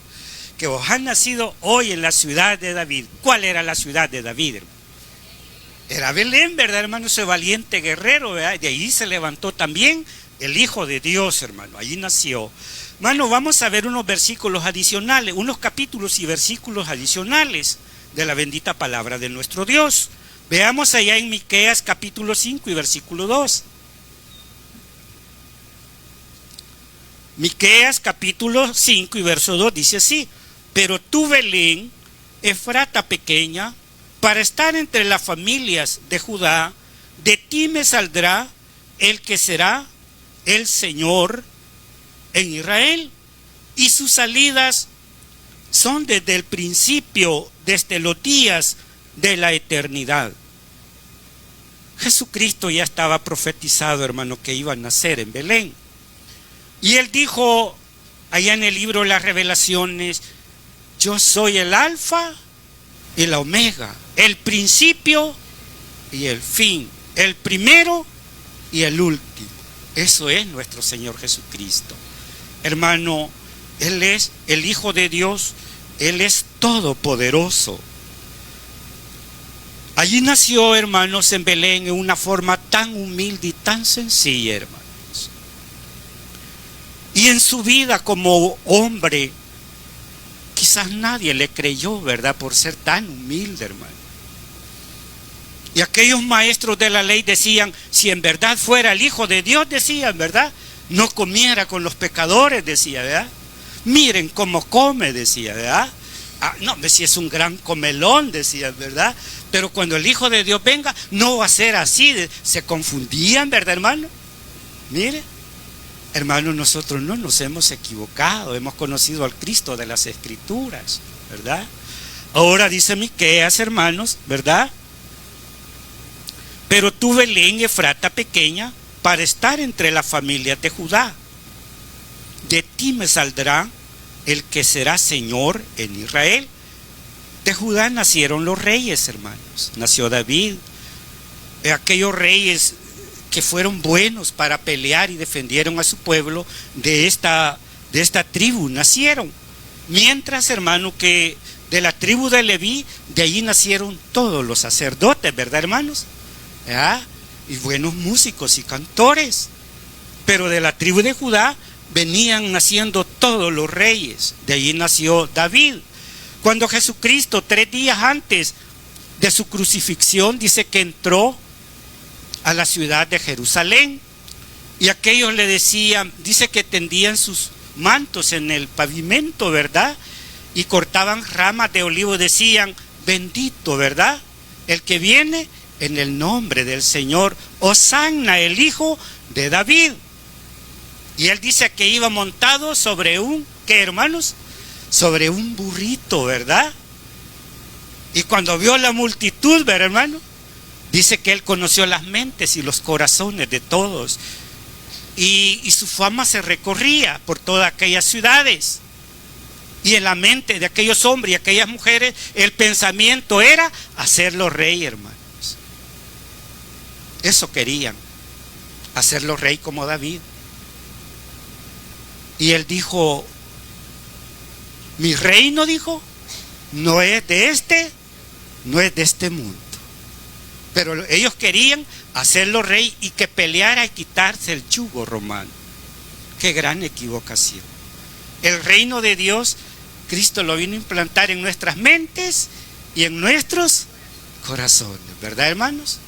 Que os ha nacido hoy en la ciudad de David. ¿Cuál era la ciudad de David, hermano? Era Belén, ¿verdad, hermano? Ese valiente guerrero, ¿verdad? De ahí se levantó también el Hijo de Dios, hermano. Allí nació. Hermano, vamos a ver unos versículos adicionales, unos capítulos y versículos adicionales de la bendita palabra de nuestro Dios. Veamos allá en Miqueas capítulo 5 y versículo 2. Miqueas capítulo 5 y verso 2 dice así: pero tú, Belén, Efrata pequeña, para estar entre las familias de Judá, de ti me saldrá el que será el Señor en Israel, y sus salidas son desde el principio, desde los días de la eternidad. Jesucristo ya estaba profetizado, hermano, que iba a nacer en Belén. Y él dijo allá en el libro de las Revelaciones: yo soy el alfa y la omega, el principio y el fin, el primero y el último. Eso es nuestro Señor Jesucristo. Hermano, Él es el Hijo de Dios, Él es todopoderoso. Allí nació, hermanos, en Belén en una forma tan humilde y tan sencilla, hermanos. Y en su vida como hombre, quizás nadie le creyó, ¿verdad? Por ser tan humilde, hermano. Y aquellos maestros de la ley decían: si en verdad fuera el Hijo de Dios, decían, ¿verdad?, no comiera con los pecadores, decía, ¿verdad? Miren cómo come, decía, ¿verdad? No, si es un gran comelón, decía, ¿verdad? Pero cuando el Hijo de Dios venga, no va a ser así. Se confundían, ¿verdad, hermano? Mire, hermanos, nosotros no nos hemos equivocado, hemos conocido al Cristo de las Escrituras, ¿verdad? Ahora dice Miqueas, hermanos, ¿verdad? Pero tú, Belén, Efrata pequeña, para estar entre las familias de Judá, de ti me saldrá el que será Señor en Israel. De Judá nacieron los reyes, hermanos. Nació David, aquellos reyes que fueron buenos para pelear y defendieron a su pueblo. De esta tribu nacieron. Mientras, hermano, que de la tribu de Leví, de allí nacieron todos los sacerdotes, ¿verdad, hermanos? ¿Ah? Y buenos músicos y cantores. Pero de la tribu de Judá venían naciendo todos los reyes. De allí nació David. Cuando Jesucristo, 3 días antes de su crucifixión, dice que entró a la ciudad de Jerusalén, y aquellos le decían, dice que tendían sus mantos en el pavimento, ¿verdad? Y cortaban ramas de olivo, decían: bendito, ¿verdad?, el que viene en el nombre del Señor, Hosanna, el Hijo de David. Y él dice que iba montado sobre un, ¿qué, hermanos? Sobre un burrito, ¿verdad? Y cuando vio la multitud, ¿verdad, hermano? Dice que él conoció las mentes y los corazones de todos. Y su fama se recorría por todas aquellas ciudades. Y en la mente de aquellos hombres y aquellas mujeres, el pensamiento era hacerlo rey, hermanos. Eso querían, hacerlo rey como David. Y él dijo: mi reino, dijo, no es de este mundo. Pero ellos querían hacerlo rey y que peleara y quitarse el yugo romano. Qué gran equivocación. El reino de Dios, Cristo lo vino a implantar en nuestras mentes y en nuestros corazones, ¿verdad, hermanos?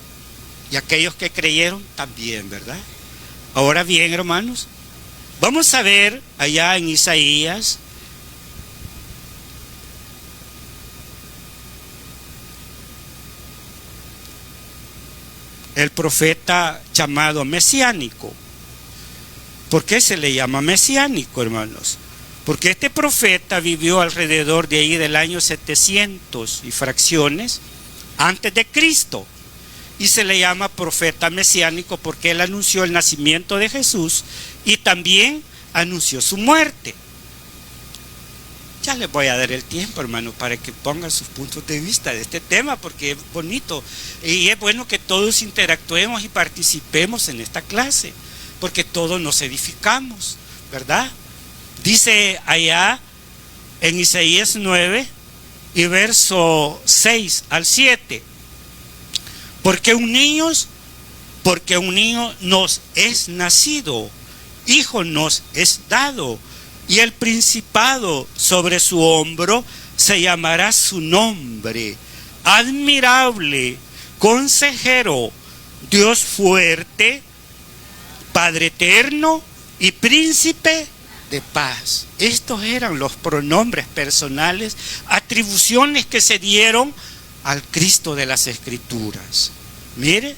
Y aquellos que creyeron también, ¿verdad? Ahora bien, hermanos, vamos a ver allá en Isaías el profeta llamado mesiánico. ¿Por qué se le llama mesiánico, hermanos? Porque este profeta vivió alrededor de ahí del año 700 y fracciones antes de Cristo. Y se le llama profeta mesiánico porque él anunció el nacimiento de Jesús y también anunció su muerte. Ya les voy a dar el tiempo, hermano, para que pongan sus puntos de vista de este tema, porque es bonito y es bueno que todos interactuemos y participemos en esta clase, porque todos nos edificamos, ¿verdad? Dice allá en Isaías 9 y verso 6 al 7: Porque un niño nos es nacido, hijo nos es dado, y el principado sobre su hombro se llamará su nombre. Admirable, consejero, Dios fuerte, Padre eterno y príncipe de paz. Estos eran los pronombres personales, atribuciones que se dieron al Cristo de las Escrituras. Mire,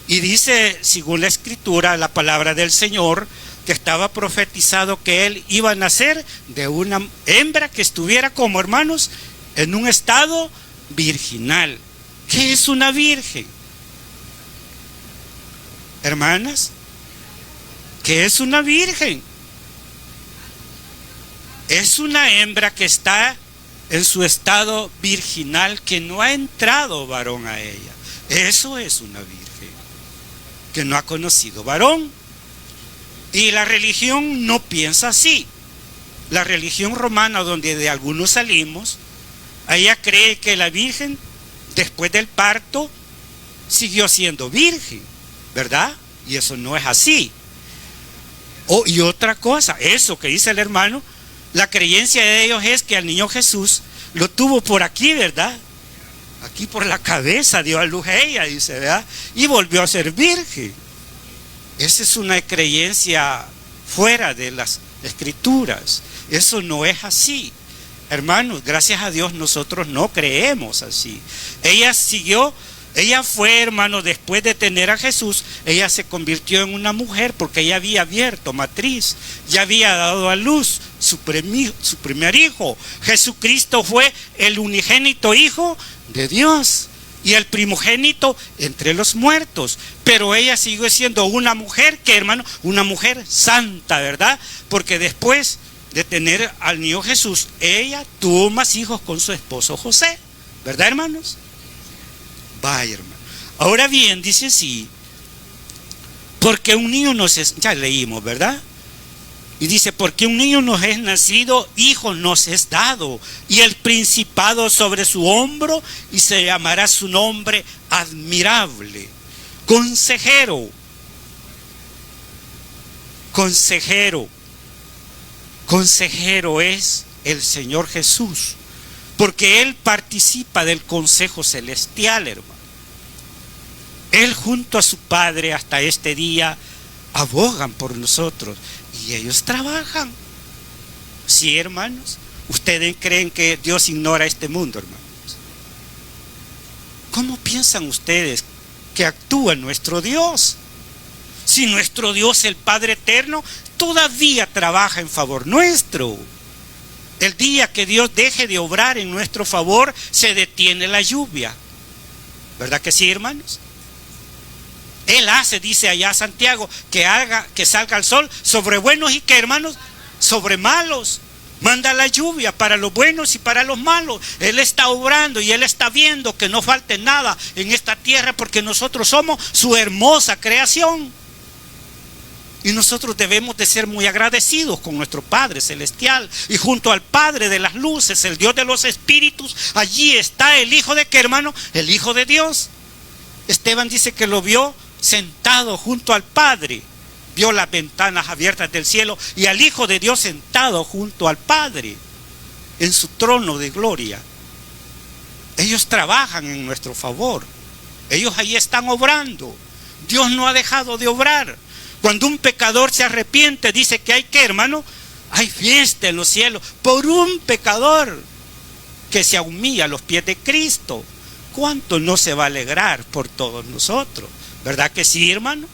y dice, según la Escritura, la palabra del Señor, que estaba profetizado que Él iba a nacer de una hembra que estuviera, como hermanos, en un estado virginal. ¿Qué es una virgen? Hermanas, ¿qué es una virgen? Es una hembra que está en su estado virginal, que no ha entrado varón a ella. Eso es una virgen, que no ha conocido varón. Y la religión no piensa así. La religión romana, donde de algunos salimos, ella cree que la virgen, después del parto, siguió siendo virgen, ¿verdad? Y eso no es así. Y otra cosa, eso que dice el hermano, la creencia de ellos es que al niño Jesús lo tuvo por aquí, ¿verdad? Aquí por la cabeza dio a luz ella, dice, ¿verdad? Y volvió a ser virgen. Esa es una creencia fuera de las Escrituras. Eso no es así. Hermanos, gracias a Dios nosotros no creemos así. Ella fue, hermano, después de tener a Jesús, ella se convirtió en una mujer porque ella había abierto matriz, ya había dado a luz su primer hijo. Jesucristo fue el unigénito Hijo de Dios y el primogénito entre los muertos. Pero ella siguió siendo una mujer, que hermano, una mujer santa, ¿verdad? Porque después de tener al niño Jesús, ella tuvo más hijos con su esposo José, ¿verdad, hermanos? Vaya, hermano. Ahora bien, dice así, porque un niño nos es, ya leímos, ¿verdad? Y dice, porque un niño nos es nacido, hijo nos es dado, y el principado sobre su hombro, y se llamará su nombre admirable, consejero, consejero es el Señor Jesús, porque Él participa del consejo celestial, hermano. Él junto a su Padre hasta este día abogan por nosotros y ellos trabajan. Sí, hermanos. ¿Ustedes creen que Dios ignora este mundo, hermanos? ¿Cómo piensan ustedes que actúa nuestro Dios? Si nuestro Dios, el Padre eterno, todavía trabaja en favor nuestro. El día que Dios deje de obrar en nuestro favor, se detiene la lluvia. ¿Verdad que sí, hermanos? Él hace, dice allá Santiago, que salga el sol sobre buenos y que, hermanos, sobre malos. Manda la lluvia para los buenos y para los malos. Él está obrando y Él está viendo que no falte nada en esta tierra, porque nosotros somos su hermosa creación. Y nosotros debemos de ser muy agradecidos con nuestro Padre Celestial. Y junto al Padre de las luces, el Dios de los espíritus, allí está el Hijo de ¿qué, hermano? El Hijo de Dios. Esteban dice que lo vio sentado junto al Padre. Vio las ventanas abiertas del cielo y al Hijo de Dios sentado junto al Padre en su trono de gloria. Ellos trabajan en nuestro favor. Ellos ahí están obrando. Dios no ha dejado de obrar. Cuando un pecador se arrepiente, dice que hay que, hermano, hay fiesta en los cielos por un pecador que se humilla a los pies de Cristo. ¿Cuánto no se va a alegrar por todos nosotros? ¿Verdad que sí, hermano?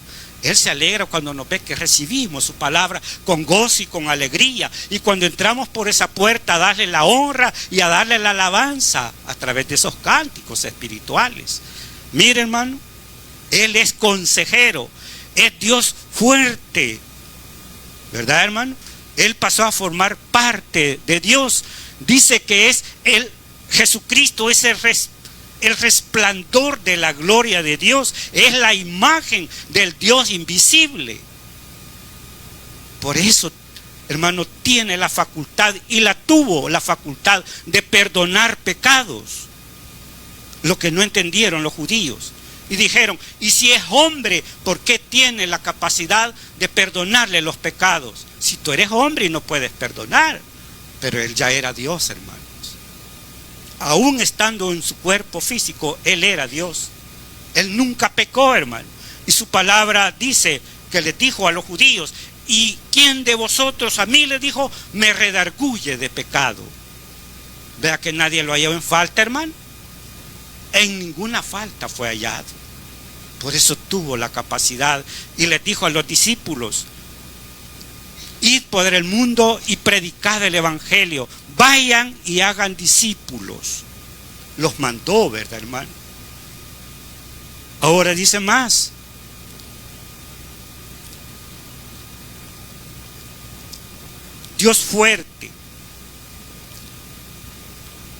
Él se alegra cuando nos ve que recibimos su palabra con gozo y con alegría. Y cuando entramos por esa puerta a darle la honra y a darle la alabanza a través de esos cánticos espirituales. Mire, hermano, Él es consejero, es Dios fuerte. ¿Verdad, hermano? Él pasó a formar parte de Dios. Dice que es Jesucristo es el resplandor de la gloria de Dios, es la imagen del Dios invisible. Por eso, hermano, tiene la facultad y tuvo la facultad de perdonar pecados. Lo que no entendieron los judíos, Y dijeron, y si es hombre, ¿por qué tiene la capacidad de perdonarle los pecados? Si tú eres hombre y no puedes perdonar. Pero él ya era Dios, hermanos. Aún estando en su cuerpo físico, él era Dios. Él nunca pecó, hermano. Y su palabra dice que les dijo a los judíos, ¿y quién de vosotros a mí le dijo, me redarguye de pecado? Vea que nadie lo halló en falta, hermano. En ninguna falta fue hallado. Por eso tuvo la capacidad y les dijo a los discípulos, id por el mundo y predicad el evangelio, vayan y hagan discípulos. Los mandó, ¿verdad, hermano? Ahora dice más. Dios fuerte,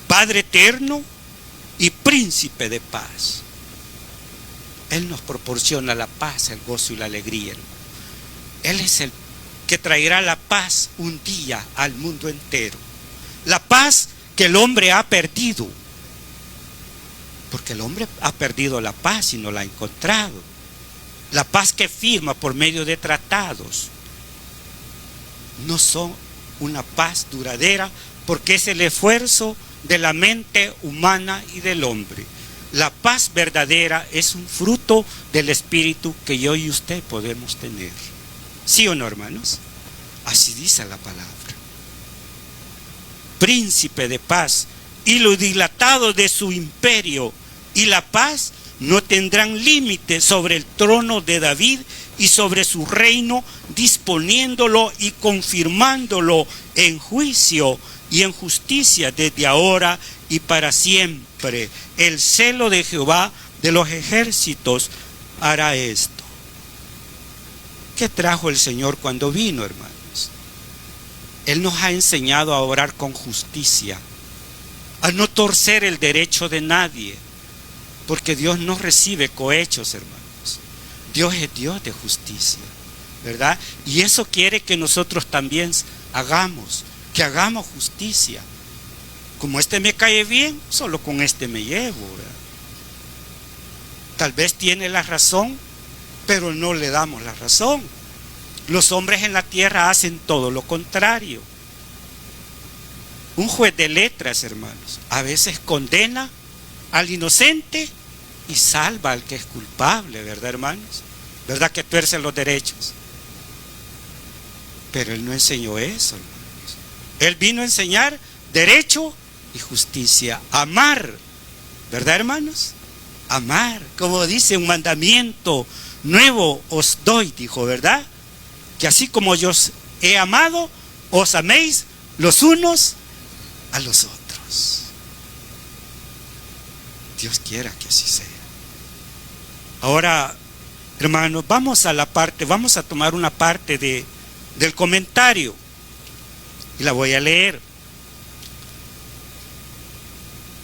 Padre eterno y príncipe de paz. Él nos proporciona la paz, el gozo y la alegría, hermano. Él es el que traerá la paz un día al mundo entero. La paz que el hombre ha perdido. Porque el hombre ha perdido la paz y no la ha encontrado. La paz que firma por medio de tratados no son una paz duradera, porque es el esfuerzo de la mente humana y del hombre. La paz verdadera es un fruto del Espíritu que yo y usted podemos tener. ¿Sí o no, hermanos? Así dice la palabra. Príncipe de paz, y lo dilatado de su imperio y la paz no tendrán límite sobre el trono de David y sobre su reino, disponiéndolo y confirmándolo en juicio y en justicia desde ahora y para siempre. El celo de Jehová de los ejércitos hará esto. ¿Qué trajo el Señor cuando vino, hermanos? Él nos ha enseñado a orar con justicia, a no torcer el derecho de nadie, porque Dios no recibe cohechos, hermanos. Dios es Dios de justicia, ¿verdad? Y eso quiere que nosotros también hagamos, que hagamos justicia. Como este me cae bien, solo con este me llevo, ¿verdad? Tal vez tiene la razón, pero no le damos la razón. Los hombres en la tierra hacen todo lo contrario. Un juez de letras, hermanos, a veces condena al inocente y salva al que es culpable, ¿verdad, hermanos? ¿Verdad que tuerce los derechos? Pero Él no enseñó eso, hermanos. Él vino a enseñar derecho y justicia. Amar, ¿verdad, hermanos? Amar, como dice un mandamiento nuevo os doy, dijo, ¿verdad? Que así como yo os he amado, os améis los unos a los otros. Dios quiera que así sea. Ahora, hermanos, vamos a tomar una parte del comentario y la voy a leer.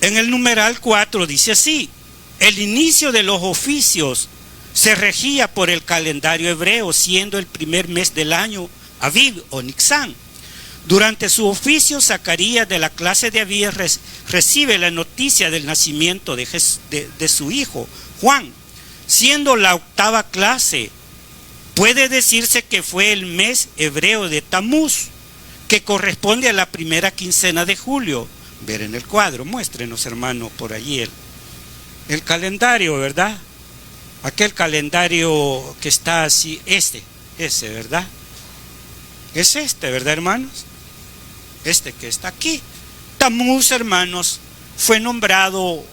En el numeral 4 dice así: el inicio de los oficios se regía por el calendario hebreo, siendo el primer mes del año Aviv o Nisan. Durante su oficio, Zacarías, de la clase de Abías, recibe la noticia del nacimiento de su hijo Juan, siendo la octava clase. Puede decirse que fue el mes hebreo de Tamuz, que corresponde a la primera quincena de julio. Ver en el cuadro, muéstrenos, hermano, por allí el calendario, ¿verdad? Aquel calendario que está así, ese, ¿verdad? Es este, ¿verdad, hermanos? Este que está aquí. Tamuz, hermanos, fue nombrado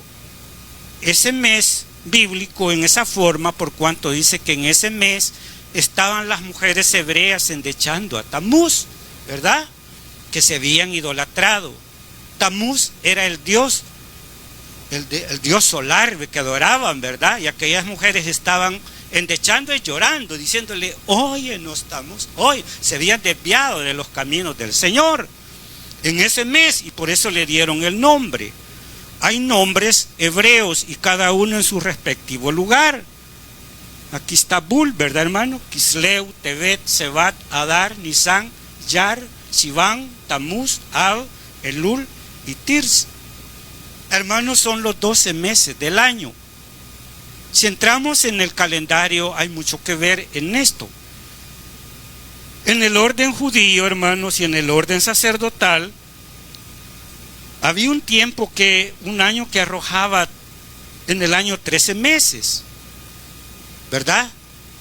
ese mes bíblico en esa forma, por cuanto dice que en ese mes estaban las mujeres hebreas endechando a Tamuz, ¿verdad? Que se habían idolatrado. Tamuz era el dios, el dios solar que adoraban, ¿verdad? Y aquellas mujeres estaban endechando y llorando, diciéndole, óyenos, Tamuz, hoy se habían desviado de los caminos del Señor en ese mes, y por eso le dieron el nombre. Hay nombres hebreos y cada uno en su respectivo lugar. Aquí está Bul, ¿verdad, hermano? Kisleu, Tebet, Sebat, Adar, Nisan, Yar, Sivan, Tamuz, Ab, Elul y Tirs. Hermanos, son los 12 meses del año. Si entramos en el calendario, hay mucho que ver en esto. En el orden judío, hermanos, y en el orden sacerdotal, había un tiempo un año que arrojaba en el año 13 meses, ¿verdad?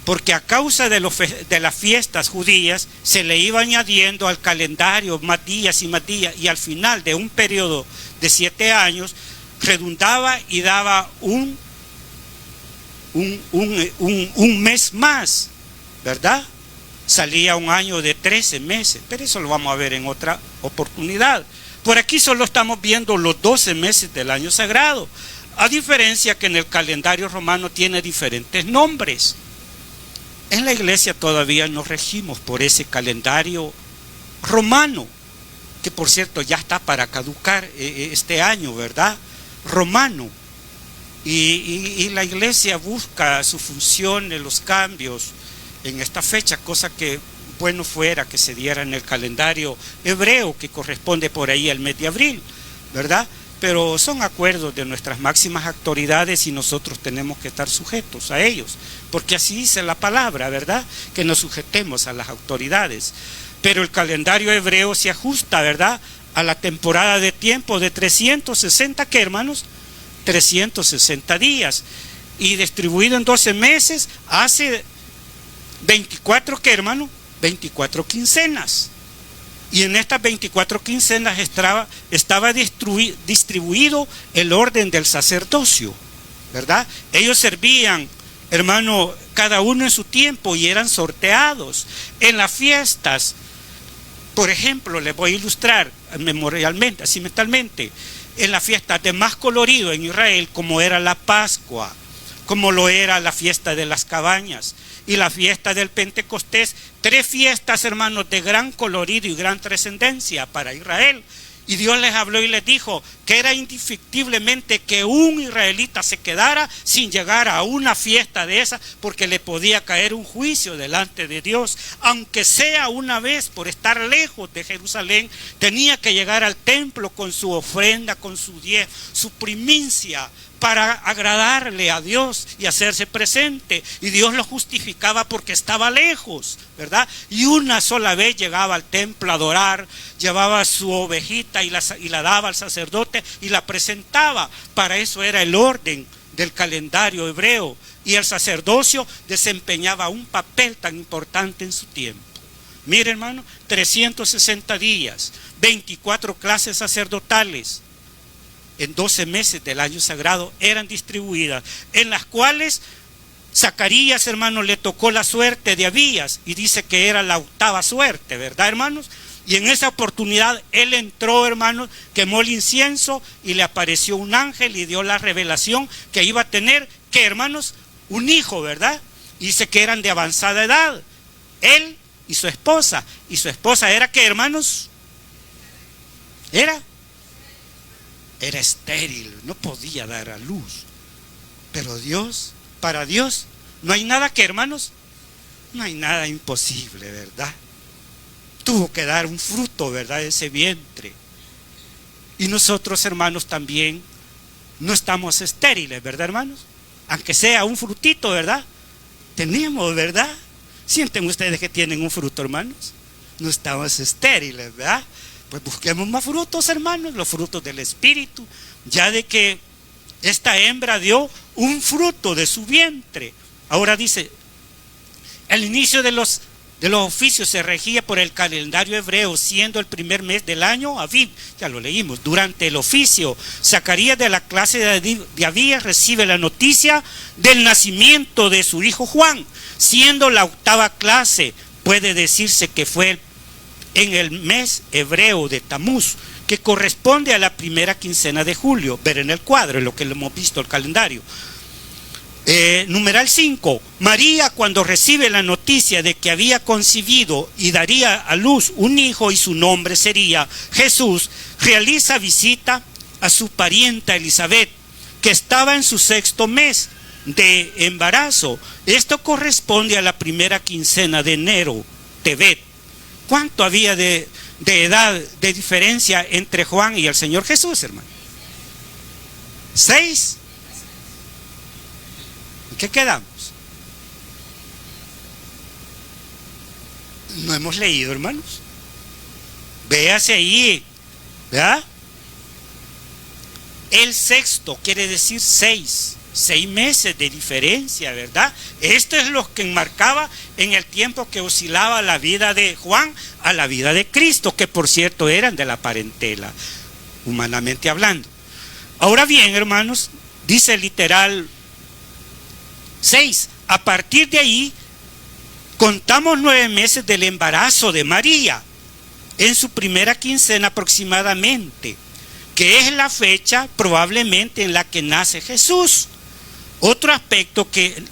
Porque a causa de las fiestas judías se le iba añadiendo al calendario más días, y al final de un periodo de 7 años redundaba y daba un mes más, ¿verdad? Salía un año de 13 meses, pero eso lo vamos a ver en otra oportunidad. Por aquí solo estamos viendo los 12 meses del año sagrado, a diferencia que en el calendario romano tiene diferentes nombres. En la iglesia todavía nos regimos por ese calendario romano, que por cierto ya está para caducar este año, ¿verdad? Romano. Y la iglesia busca su función en los cambios en esta fecha, cosa que bueno fuera que se diera en el calendario hebreo, que corresponde por ahí al mes de abril, ¿verdad? Pero son acuerdos de nuestras máximas autoridades y nosotros tenemos que estar sujetos a ellos, porque así dice la palabra, ¿verdad? Que nos sujetemos a las autoridades. Pero el calendario hebreo se ajusta, ¿verdad?, a la temporada de tiempo de 360, ¿qué, hermanos? 360 días. Y distribuido en 12 meses, hace 24, ¿qué, hermano? 24 quincenas. Y en estas 24 quincenas estaba distribuido el orden del sacerdocio, ¿verdad? Ellos servían, hermano, cada uno en su tiempo y eran sorteados. En las fiestas, por ejemplo, les voy a ilustrar memorialmente, así mentalmente, en las fiestas de más colorido en Israel, como era la Pascua, como lo era la fiesta de las cabañas y la fiesta del Pentecostés, 3 fiestas, hermanos, de gran colorido y gran trascendencia para Israel. Y Dios les habló y les dijo que era indefectiblemente que un israelita se quedara sin llegar a una fiesta de esa, porque le podía caer un juicio delante de Dios. Aunque sea una vez, por estar lejos de Jerusalén, tenía que llegar al templo con su ofrenda, con su diezmo, su primicia, para agradarle a Dios y hacerse presente. Y Dios lo justificaba porque estaba lejos, ¿verdad? Y una sola vez llegaba al templo a adorar, llevaba su ovejita y la daba al sacerdote y la presentaba. Para eso era el orden del calendario hebreo. Y el sacerdocio desempeñaba un papel tan importante en su tiempo. Mire, hermano, 360 días, 24 clases sacerdotales en 12 meses del año sagrado eran distribuidas, en las cuales Zacarías, hermanos, le tocó la suerte de Abías, y dice que era la 8ª suerte, ¿verdad, hermanos? Y en esa oportunidad él entró, hermanos, quemó el incienso y le apareció un ángel y dio la revelación que iba a tener, que, hermanos, un hijo, ¿verdad? Y dice que eran de avanzada edad, él y su esposa era, ¿qué, hermanos? Era estéril, no podía dar a luz. Pero Dios, para Dios, no hay nada que, hermanos, no hay nada imposible, ¿verdad? Tuvo que dar un fruto, ¿verdad?, ese vientre. Y nosotros, hermanos, también no estamos estériles, ¿verdad, hermanos? Aunque sea un frutito, ¿verdad? Tenemos, ¿verdad? ¿Sienten ustedes que tienen un fruto, hermanos? No estamos estériles, ¿verdad? Pues busquemos más frutos, hermanos, los frutos del Espíritu, ya de que esta hembra dio un fruto de su vientre. Ahora dice, el inicio de los oficios se regía por el calendario hebreo, siendo el primer mes del año Aviv. Ya lo leímos. Durante el oficio, Zacarías, de la clase de Abías, recibe la noticia del nacimiento de su hijo Juan, siendo la 8ª clase. Puede decirse que fue en el mes hebreo de Tamuz, que corresponde a la primera quincena de julio. Ver en el cuadro, en lo que lo hemos visto el calendario. Numeral 5. María, cuando recibe la noticia de que había concebido y daría a luz un hijo y su nombre sería Jesús, realiza visita a su parienta Elizabeth, que estaba en su 6º mes de embarazo. Esto corresponde a la primera quincena de enero, Tebet. ¿Cuánto había de edad de diferencia entre Juan y el Señor Jesús, hermano? 6. qué quedamos? No hemos leído, hermanos. Véase ahí, ¿verdad? El sexto quiere decir 6 meses de diferencia, ¿verdad? Esto es lo que enmarcaba en el tiempo que oscilaba la vida de Juan a la vida de Cristo, que por cierto eran de la parentela, humanamente hablando. Ahora bien, hermanos, dice literal 6, a partir de ahí contamos 9 meses del embarazo de María, en su primera quincena aproximadamente, que es la fecha probablemente en la que nace Jesús. Otro aspecto que,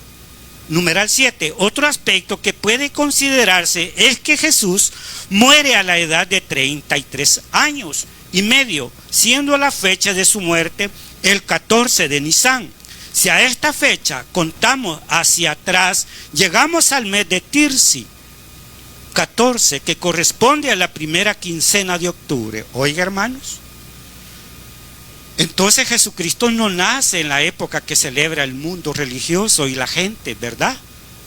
numeral 7, otro aspecto que puede considerarse es que Jesús muere a la edad de 33 años y medio, siendo la fecha de su muerte el 14 de Nisan. Si a esta fecha contamos hacia atrás, llegamos al mes de Tirsi, 14, que corresponde a la primera quincena de octubre. Oiga, hermanos, entonces Jesucristo no nace en la época que celebra el mundo religioso y la gente, ¿verdad?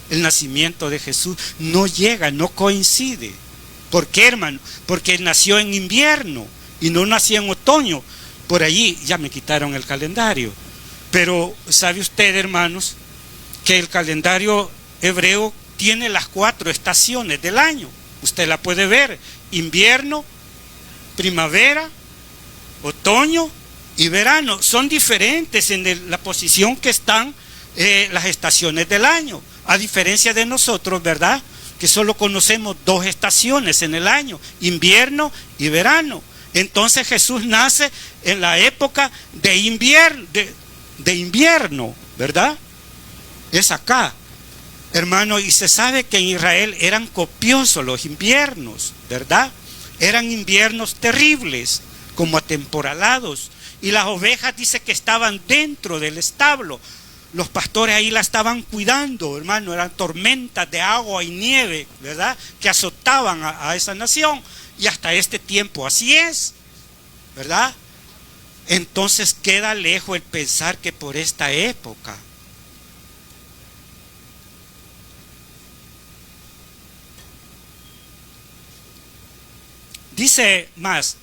El nacimiento de Jesús no llega, no coincide. ¿Por qué, hermano? Porque él nació en invierno y no nació en otoño. Por allí ya me quitaron el calendario. Pero ¿sabe usted, hermanos, que el calendario hebreo tiene las 4 estaciones del año? Usted la puede ver: invierno, primavera, otoño y verano. Son diferentes en la posición que están las estaciones del año, a diferencia de nosotros, ¿verdad?, que solo conocemos 2 estaciones en el año, invierno y verano. Entonces Jesús nace en la época de invierno, ¿verdad? Es acá, hermano, y se sabe que en Israel eran copiosos los inviernos, ¿verdad? Eran inviernos terribles, como atemporalados, y las ovejas dice que estaban dentro del establo. Los pastores ahí la estaban cuidando, hermano. Eran tormentas de agua y nieve, ¿verdad?, que azotaban a esa nación, y hasta este tiempo así es, ¿verdad? Entonces queda lejos el pensar que por esta época dice más,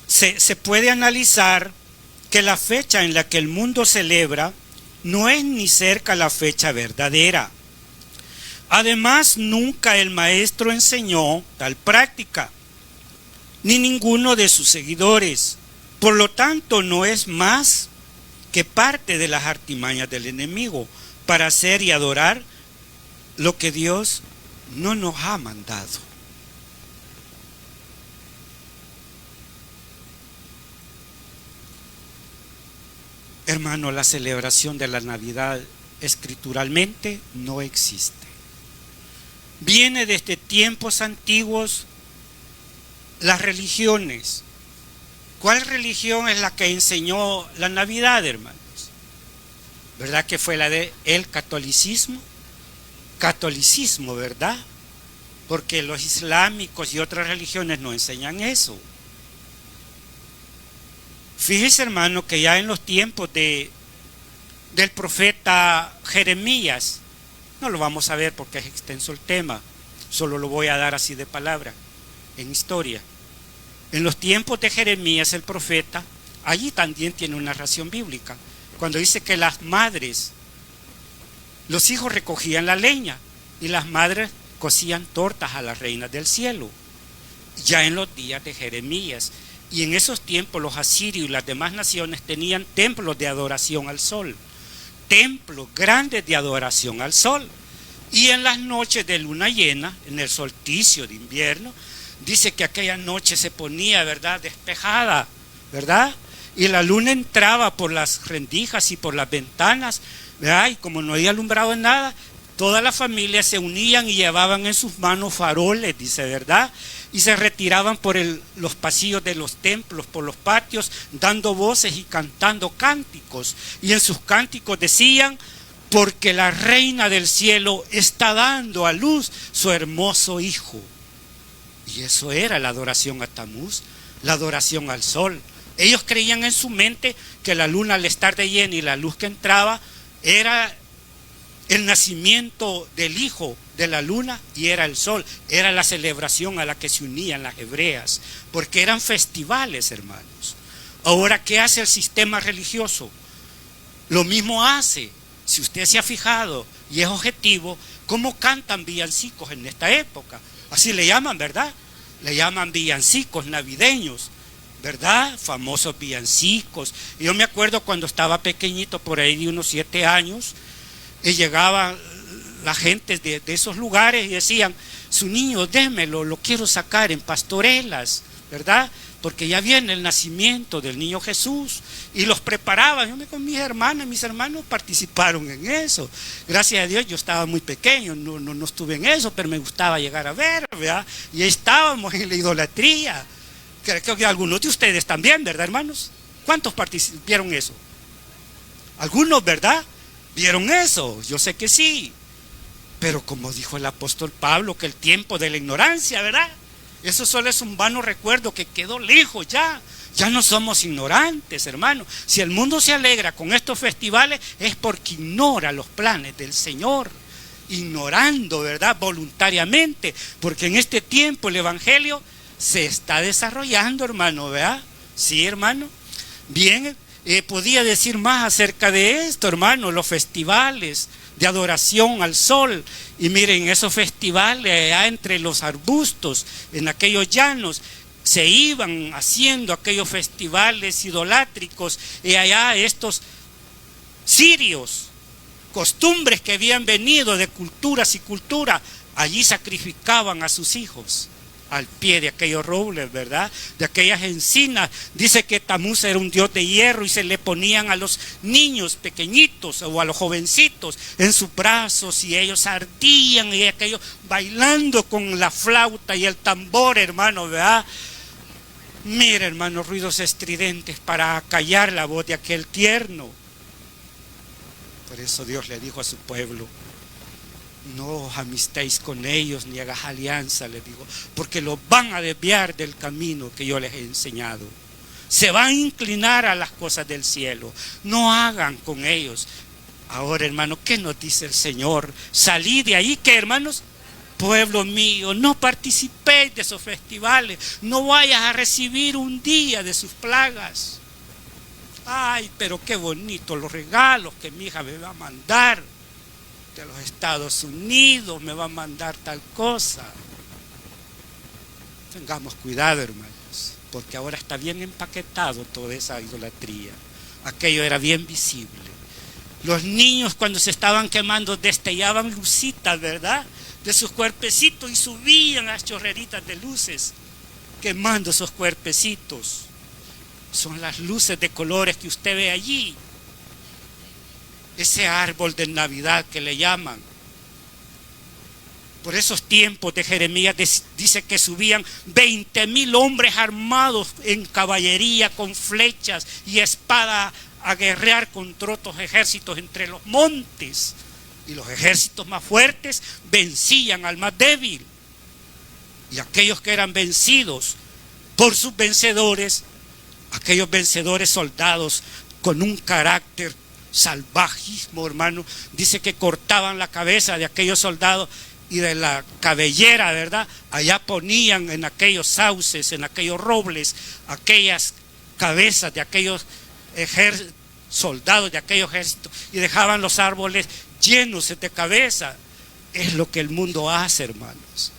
se puede analizar que la fecha en la que el mundo celebra no es ni cerca la fecha verdadera. Además, nunca el maestro enseñó tal práctica, ni ninguno de sus seguidores. Por lo tanto, no es más que parte de las artimañas del enemigo para hacer y adorar lo que Dios no nos ha mandado. Hermano, la celebración de la Navidad escrituralmente no existe. Viene desde tiempos antiguos las religiones. ¿Cuál religión es la que enseñó la Navidad, hermanos? ¿Verdad que fue la de el catolicismo? Catolicismo, ¿verdad? Porque los islámicos y otras religiones no enseñan eso. Fíjese, hermano, que ya en los tiempos del profeta Jeremías, no lo vamos a ver porque es extenso el tema, solo lo voy a dar así de palabra, en historia. En los tiempos de Jeremías el profeta, allí también tiene una narración bíblica, cuando dice que las madres, los hijos recogían la leña y las madres cocían tortas a las reinas del cielo, ya en los días de Jeremías. Y en esos tiempos los asirios y las demás naciones tenían templos de adoración al sol, templos grandes de adoración al sol. Y en las noches de luna llena, en el solsticio de invierno, dice que aquella noche se ponía, ¿verdad?, despejada, ¿verdad? Y la luna entraba por las rendijas y por las ventanas, ¿verdad? Y como no había alumbrado en nada, todas las familias se unían y llevaban en sus manos faroles, dice, ¿verdad? Y se retiraban por los pasillos de los templos, por los patios, dando voces y cantando cánticos. Y en sus cánticos decían: porque la reina del cielo está dando a luz su hermoso hijo. Y eso era la adoración a Tamuz, la adoración al sol. Ellos creían en su mente que la luna, al estar de llena y la luz que entraba, era el nacimiento del hijo de la luna y era el sol. Era la celebración a la que se unían las hebreas, porque eran festivales, hermanos. Ahora, ¿qué hace el sistema religioso? Lo mismo hace. Si usted se ha fijado y es objetivo, ¿cómo cantan villancicos en esta época? Así le llaman, ¿verdad? Le llaman villancicos navideños, ¿verdad? Famosos villancicos. Y yo me acuerdo cuando estaba pequeñito, por ahí de unos 7 años, y llegaba la gente de esos lugares y decían: su niño, démelo, lo quiero sacar en pastorelas, ¿verdad? Porque ya viene el nacimiento del niño Jesús. Y los preparaban. Yo con mis hermanos participaron en eso. Gracias a Dios yo estaba muy pequeño, no estuve en eso, pero me gustaba llegar a ver, ¿verdad? Y ahí estábamos en la idolatría. Creo que algunos de ustedes también, ¿verdad, hermanos? ¿Cuántos vieron eso? Algunos, ¿verdad? ¿Vieron eso? Yo sé que sí. Pero como dijo el apóstol Pablo, que el tiempo de la ignorancia, ¿verdad? Eso solo es un vano recuerdo que quedó lejos ya. Ya no somos ignorantes, hermano. Si el mundo se alegra con estos festivales es porque ignora los planes del Señor. Ignorando, ¿verdad? Voluntariamente. Porque en este tiempo el evangelio se está desarrollando, hermano, ¿verdad? Sí, hermano. Bien, podía decir más acerca de esto, hermano. Los festivales de adoración al sol. Y miren, esos festivales allá entre los arbustos, en aquellos llanos, se iban haciendo aquellos festivales idolátricos. Y allá estos sirios, costumbres que habían venido de culturas y culturas, allí sacrificaban a sus hijos al pie de aquellos robles, ¿verdad? De aquellas encinas. Dice que Tamuz era un dios de hierro y se le ponían a los niños pequeñitos o a los jovencitos en sus brazos y ellos ardían y aquellos bailando con la flauta y el tambor, hermano, ¿verdad? Mira, hermano, ruidos estridentes para acallar la voz de aquel tierno. Por eso Dios le dijo a su pueblo: no os amistéis con ellos ni hagas alianza, les digo, porque los van a desviar del camino que yo les he enseñado. Se van a inclinar a las cosas del cielo. No hagan con ellos. Ahora, hermano, ¿qué nos dice el Señor? Salid de ahí, ¿qué, hermanos? Pueblo mío, no participéis de esos festivales. No vayas a recibir un día de sus plagas. Ay, pero qué bonito los regalos que mi hija me va a mandar de los Estados Unidos, me va a mandar tal cosa. Tengamos cuidado, hermanos, porque ahora está bien empaquetado toda esa idolatría. Aquello era bien visible. Los niños, cuando se estaban quemando, destellaban lucitas, ¿verdad?, de sus cuerpecitos y subían las chorreritas de luces, quemando esos cuerpecitos. Son las luces de colores que usted ve allí. Ese árbol de Navidad que le llaman. Por esos tiempos de Jeremías dice que subían 20,000 hombres armados en caballería con flechas y espada a guerrear contra otros ejércitos entre los montes. Y los ejércitos más fuertes vencían al más débil. Y aquellos que eran vencidos por sus vencedores, aquellos vencedores soldados con un carácter salvajismo, hermano, dice que cortaban la cabeza de aquellos soldados y de la cabellera, ¿verdad? Allá ponían en aquellos sauces, en aquellos robles, aquellas cabezas de aquellos soldados de aquellos ejércitos y dejaban los árboles llenos de cabeza. Es lo que el mundo hace, hermanos.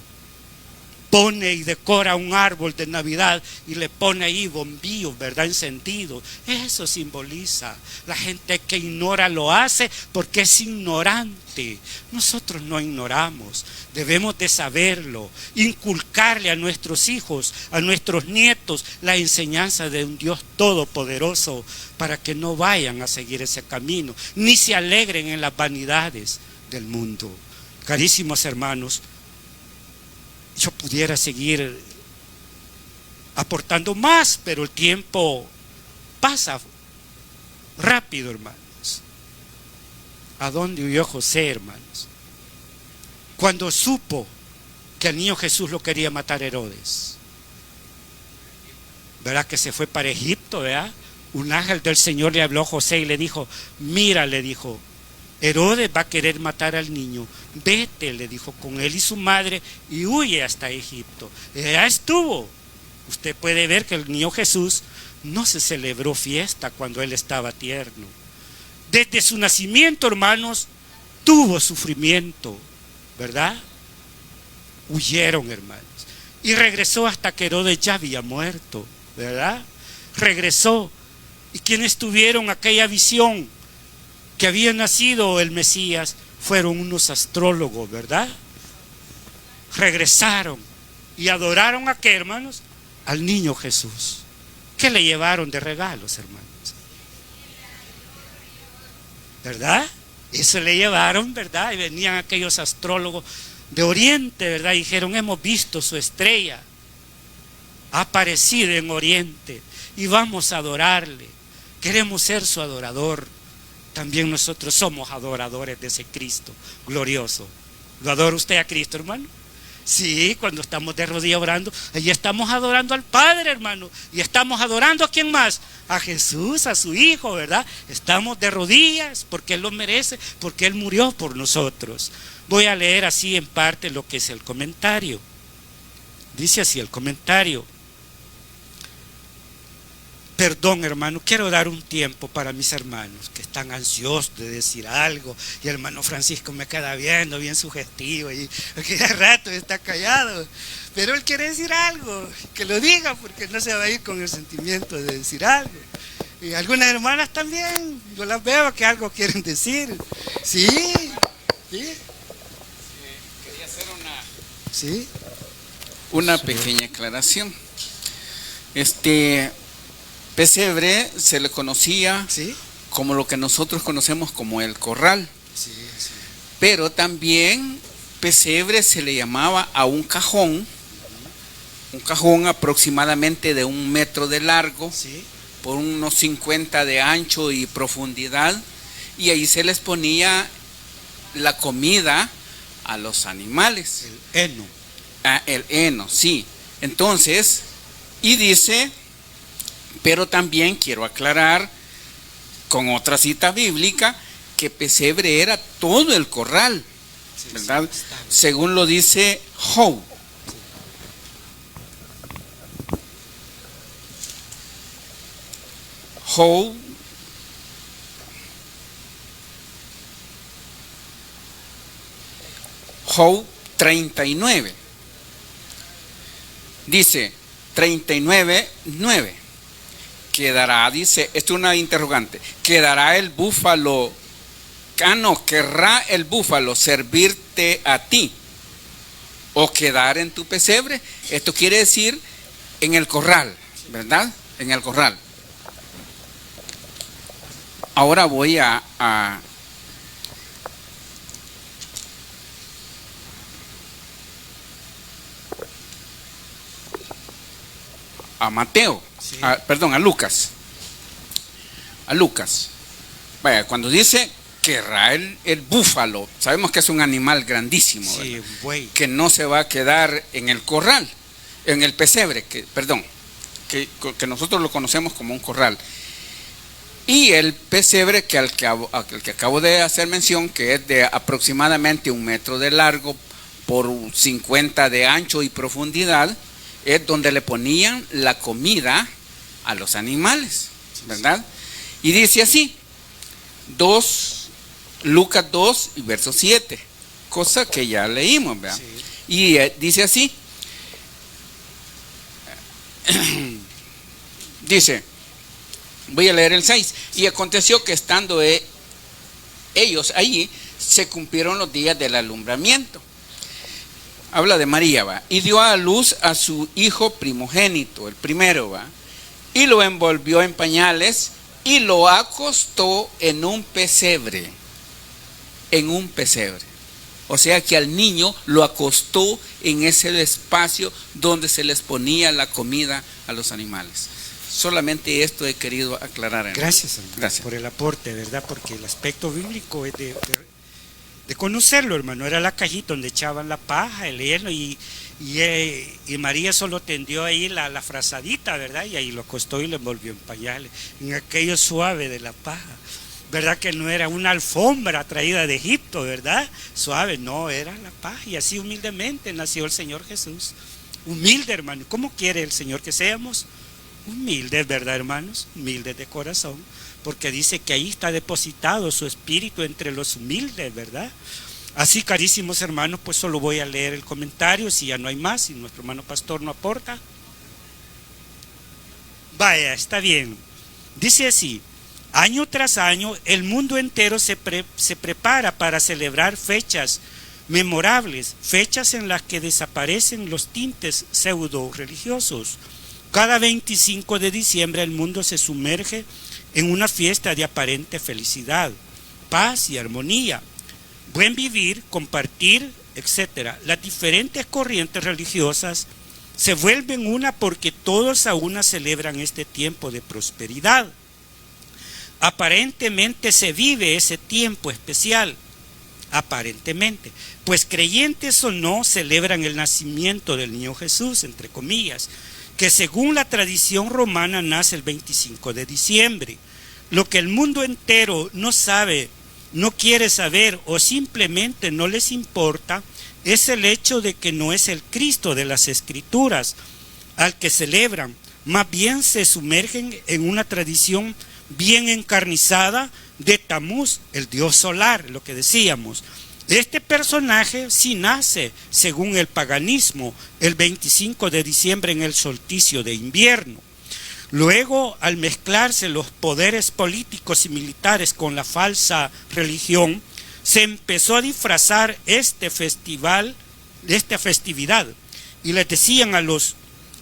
Pone y decora un árbol de Navidad y le pone ahí bombillos, ¿verdad?, encendidos. Eso simboliza. La gente que ignora lo hace porque es ignorante. Nosotros no ignoramos. Debemos de saberlo. Inculcarle a nuestros hijos, a nuestros nietos, la enseñanza de un Dios todopoderoso para que no vayan a seguir ese camino, ni se alegren en las vanidades del mundo. Carísimos hermanos, yo pudiera seguir aportando más, pero el tiempo pasa rápido, hermanos. ¿A dónde huyó José, hermanos? Cuando supo que al niño Jesús lo quería matar Herodes, ¿verdad? Que se fue para Egipto, ¿verdad? Un ángel del Señor le habló a José y le dijo: mira, le dijo, Herodes va a querer matar al niño. Vete, le dijo, con él y su madre y huye hasta Egipto. Ya estuvo. Usted puede ver que el niño Jesús no se celebró fiesta cuando él estaba tierno. Desde su nacimiento, hermanos, tuvo sufrimiento, ¿verdad? Huyeron, hermanos. Y regresó hasta que Herodes ya había muerto, ¿verdad? Regresó. Y quienes tuvieron aquella visión que había nacido el Mesías fueron unos astrólogos, ¿verdad? Regresaron y adoraron a qué, hermanos? Al niño Jesús. ¿Qué le llevaron de regalos, hermanos? ¿Verdad? Eso le llevaron, ¿verdad? Y venían aquellos astrólogos de Oriente, ¿verdad? Y dijeron, hemos visto su estrella, ha aparecido en Oriente y vamos a adorarle. Queremos ser su adorador. También nosotros somos adoradores de ese Cristo glorioso. ¿Lo adora usted a Cristo, hermano? Sí, cuando estamos de rodillas orando, allí estamos adorando al Padre, hermano. Y estamos adorando a quién más, a Jesús, a su Hijo, ¿verdad? Estamos de rodillas porque Él lo merece, porque Él murió por nosotros. Voy a leer así en parte lo que es el comentario. Dice así el comentario. Perdón, hermano, quiero dar un tiempo para mis hermanos que están ansiosos de decir algo. Y el hermano Francisco me queda viendo, bien sugestivo, y cada rato está callado. Pero él quiere decir algo, que lo diga, porque no se va a ir con el sentimiento de decir algo. Y algunas hermanas también, yo las veo que algo quieren decir. Sí, sí. Quería hacer una pequeña aclaración. Pesebre se le conocía como lo que nosotros conocemos como el corral. Pero también pesebre se le llamaba a un cajón aproximadamente de 1 metro de largo, por unos 50 de ancho y profundidad, y ahí se les ponía la comida a los animales. El heno. El heno, sí. Entonces, y dice... Pero también quiero aclarar con otra cita bíblica que pesebre era todo el corral, ¿verdad? Según lo dice Job. Job 39. Dice 39:9. Quedará, dice, esto es una interrogante, quedará el búfalo, querrá el búfalo servirte a ti o quedar en tu pesebre. Esto quiere decir en el corral, ¿verdad? En el corral. Ahora voy a Mateo. A Lucas. Vaya, cuando dice querrá el búfalo, sabemos que es un animal grandísimo, que no se va a quedar en el corral, en el pesebre, que nosotros lo conocemos como un corral. Y el pesebre al que acabo de hacer mención, que es de aproximadamente 1 metro de largo por 50 de ancho y profundidad, es donde le ponían la comida a los animales, ¿verdad? Y dice así, Lucas 2 y verso 7, cosa que ya leímos, ¿verdad? Y dice así, dice, voy a leer el 6, y aconteció que estando ellos allí, se cumplieron los días del alumbramiento. Habla de María, ¿va? Y dio a luz a su hijo primogénito, el primero, ¿va? Y lo envolvió en pañales y lo acostó en un pesebre. O sea que al niño lo acostó en ese espacio donde se les ponía la comida a los animales. Solamente esto he querido aclarar. Gracias, hermano. Gracias por el aporte, ¿verdad? Porque el aspecto bíblico es de conocerlo, hermano. Era la cajita donde echaban la paja, el heno, y María solo tendió ahí la frazadita, ¿verdad? Y ahí lo acostó y lo envolvió en pañales, en aquello suave de la paja. ¿verdad? Que no era una alfombra traída de Egipto, ¿verdad? Suave, no, era la paz. Y así humildemente nació el Señor Jesús. Humilde, hermano. ¿Cómo quiere el Señor que seamos? Humildes, ¿verdad, hermanos? Humildes de corazón. Porque dice que ahí está depositado su espíritu entre los humildes, ¿verdad? Así, carísimos hermanos, pues solo voy a leer el comentario, si ya no hay más, si nuestro hermano pastor no aporta. Vaya, está bien. Dice así: año tras año el mundo entero se prepara para celebrar fechas memorables, fechas en las que desaparecen los tintes pseudo religiosos. Cada 25 de diciembre el mundo se sumerge en una fiesta de aparente felicidad, paz y armonía, buen vivir, compartir, etc. Las diferentes corrientes religiosas se vuelven una porque todos a una celebran este tiempo de prosperidad. Aparentemente se vive ese tiempo especial, aparentemente, pues creyentes o no celebran el nacimiento del niño Jesús, entre comillas, que según la tradición romana nace el 25 de diciembre. Lo que el mundo entero no sabe, no quiere saber o simplemente no les importa es el hecho de que no es el Cristo de las Escrituras al que celebran, más bien se sumergen en una tradición bien encarnizada de Tamuz, el dios solar, lo que decíamos. Este personaje sí nace, según el paganismo, el 25 de diciembre en el solsticio de invierno. Luego, al mezclarse los poderes políticos y militares con la falsa religión, se empezó a disfrazar esta festividad, y les decían a los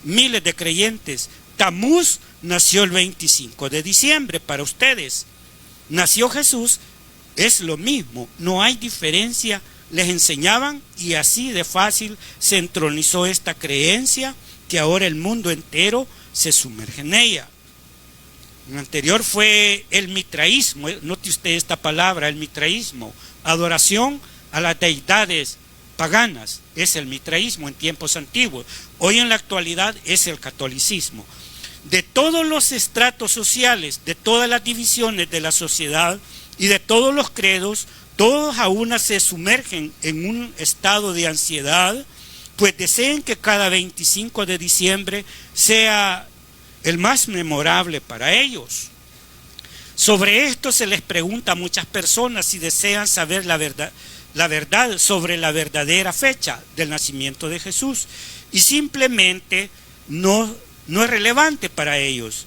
miles de creyentes: Tamuz nació el 25 de diciembre para ustedes. Nació Jesús, es lo mismo, no hay diferencia, les enseñaban, y así de fácil se entronizó esta creencia que ahora el mundo entero se sumerge en ella. Lo anterior fue el mitraísmo, note usted esta palabra, el mitraísmo, adoración a las deidades paganas, es el mitraísmo en tiempos antiguos. Hoy en la actualidad es el catolicismo. De todos los estratos sociales, de todas las divisiones de la sociedad y de todos los credos, todos a una se sumergen en un estado de ansiedad, pues desean que cada 25 de diciembre sea el más memorable para ellos. Sobre esto se les pregunta a muchas personas si desean saber la verdad sobre la verdadera fecha del nacimiento de Jesús, y simplemente no es relevante para ellos,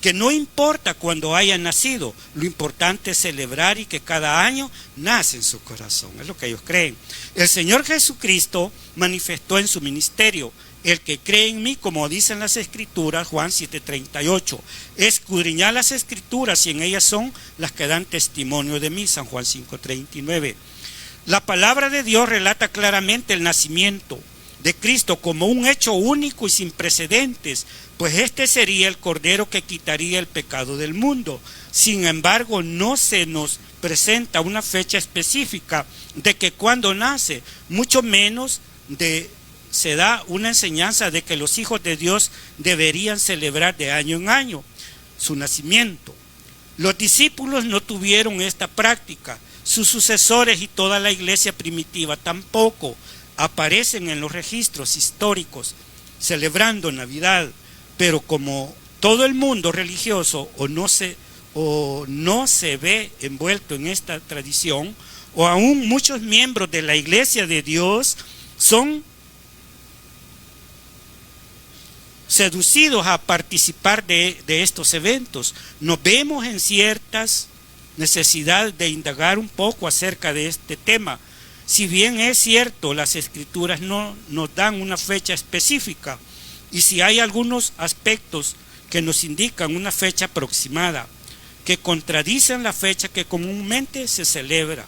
que no importa cuándo haya nacido, lo importante es celebrar y que cada año nace en su corazón, es lo que ellos creen. El Señor Jesucristo manifestó en su ministerio: el que cree en mí, como dicen las Escrituras, Juan 7:38, escudriñad las Escrituras y en ellas son las que dan testimonio de mí, San Juan 5:39. La palabra de Dios relata claramente el nacimiento de Cristo como un hecho único y sin precedentes, pues este sería el Cordero que quitaría el pecado del mundo. Sin embargo, no se nos presenta una fecha específica de que cuando nace, mucho menos se da una enseñanza de que los hijos de Dios deberían celebrar de año en año su nacimiento. Los discípulos no tuvieron esta práctica, sus sucesores y toda la iglesia primitiva tampoco aparecen en los registros históricos celebrando Navidad, pero como todo el mundo religioso o no se ve envuelto en esta tradición, o aún muchos miembros de la iglesia de Dios son seducidos a participar de estos eventos, nos vemos en ciertas necesidades de indagar un poco acerca de este tema. Si bien es cierto, las Escrituras no nos dan una fecha específica, y si hay algunos aspectos que nos indican una fecha aproximada, que contradicen la fecha que comúnmente se celebra.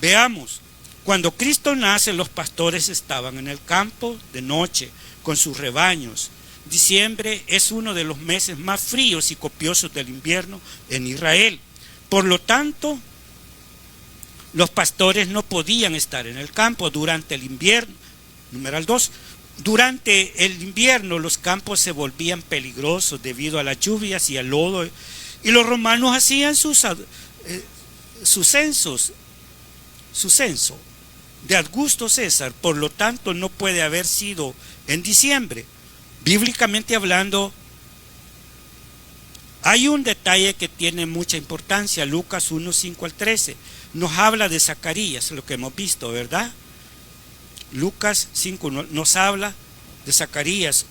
Veamos, cuando Cristo nace, los pastores estaban en el campo de noche con sus rebaños. Diciembre es uno de los meses más fríos y copiosos del invierno en Israel. Por lo tanto, los pastores no podían estar en el campo durante el invierno. Numeral 2. Durante el invierno los campos se volvían peligrosos debido a las lluvias y al lodo, y los romanos hacían sus su censo de Augusto César, por lo tanto no puede haber sido en diciembre. Bíblicamente hablando, hay un detalle que tiene mucha importancia. Lucas 1, 5 al 13 nos habla de Zacarías, lo que hemos visto, ¿verdad? Lucas 5 nos habla de Zacarías,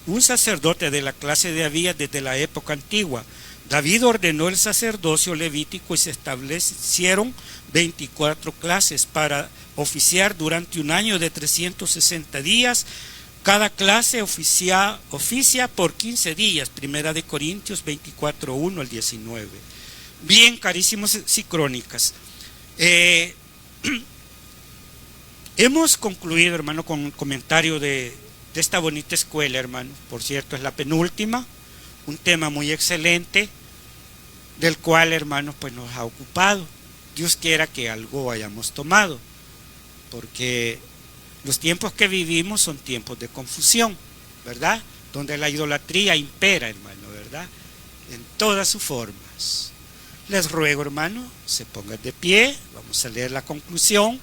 un sacerdote de la clase de Abías desde la época antigua. David ordenó el sacerdocio levítico y se establecieron 24 clases para oficiar durante un año de 360 días. Cada clase oficia por 15 días. Primera de Corintios 24, 1 al 19. Bien, carísimos Crónicas. Hemos concluido, hermano, con un comentario de esta bonita escuela, hermano. Por cierto, es la penúltima. Un tema muy excelente, del cual, hermanos, pues nos ha ocupado. Dios quiera que algo hayamos tomado, porque los tiempos que vivimos son tiempos de confusión, ¿verdad? Donde la idolatría impera, hermano, ¿verdad? En todas sus formas. Les ruego, hermano, se pongan de pie. Vamos a leer la conclusión,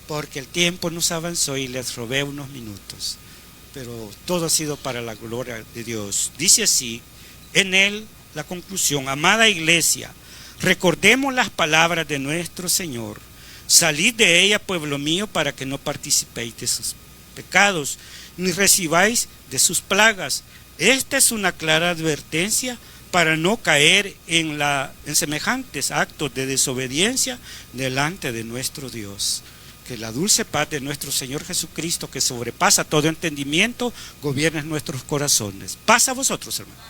porque el tiempo nos avanzó y les robé unos minutos. Pero todo ha sido para la gloria de Dios. Dice así, en él, la conclusión: amada iglesia, recordemos las palabras de nuestro Señor. Salid de ella, pueblo mío, para que no participéis de sus pecados, ni recibáis de sus plagas. Esta es una clara advertencia para no caer en semejantes actos de desobediencia delante de nuestro Dios. Que la dulce paz de nuestro Señor Jesucristo, que sobrepasa todo entendimiento, gobierne nuestros corazones. Paz a vosotros, hermanos.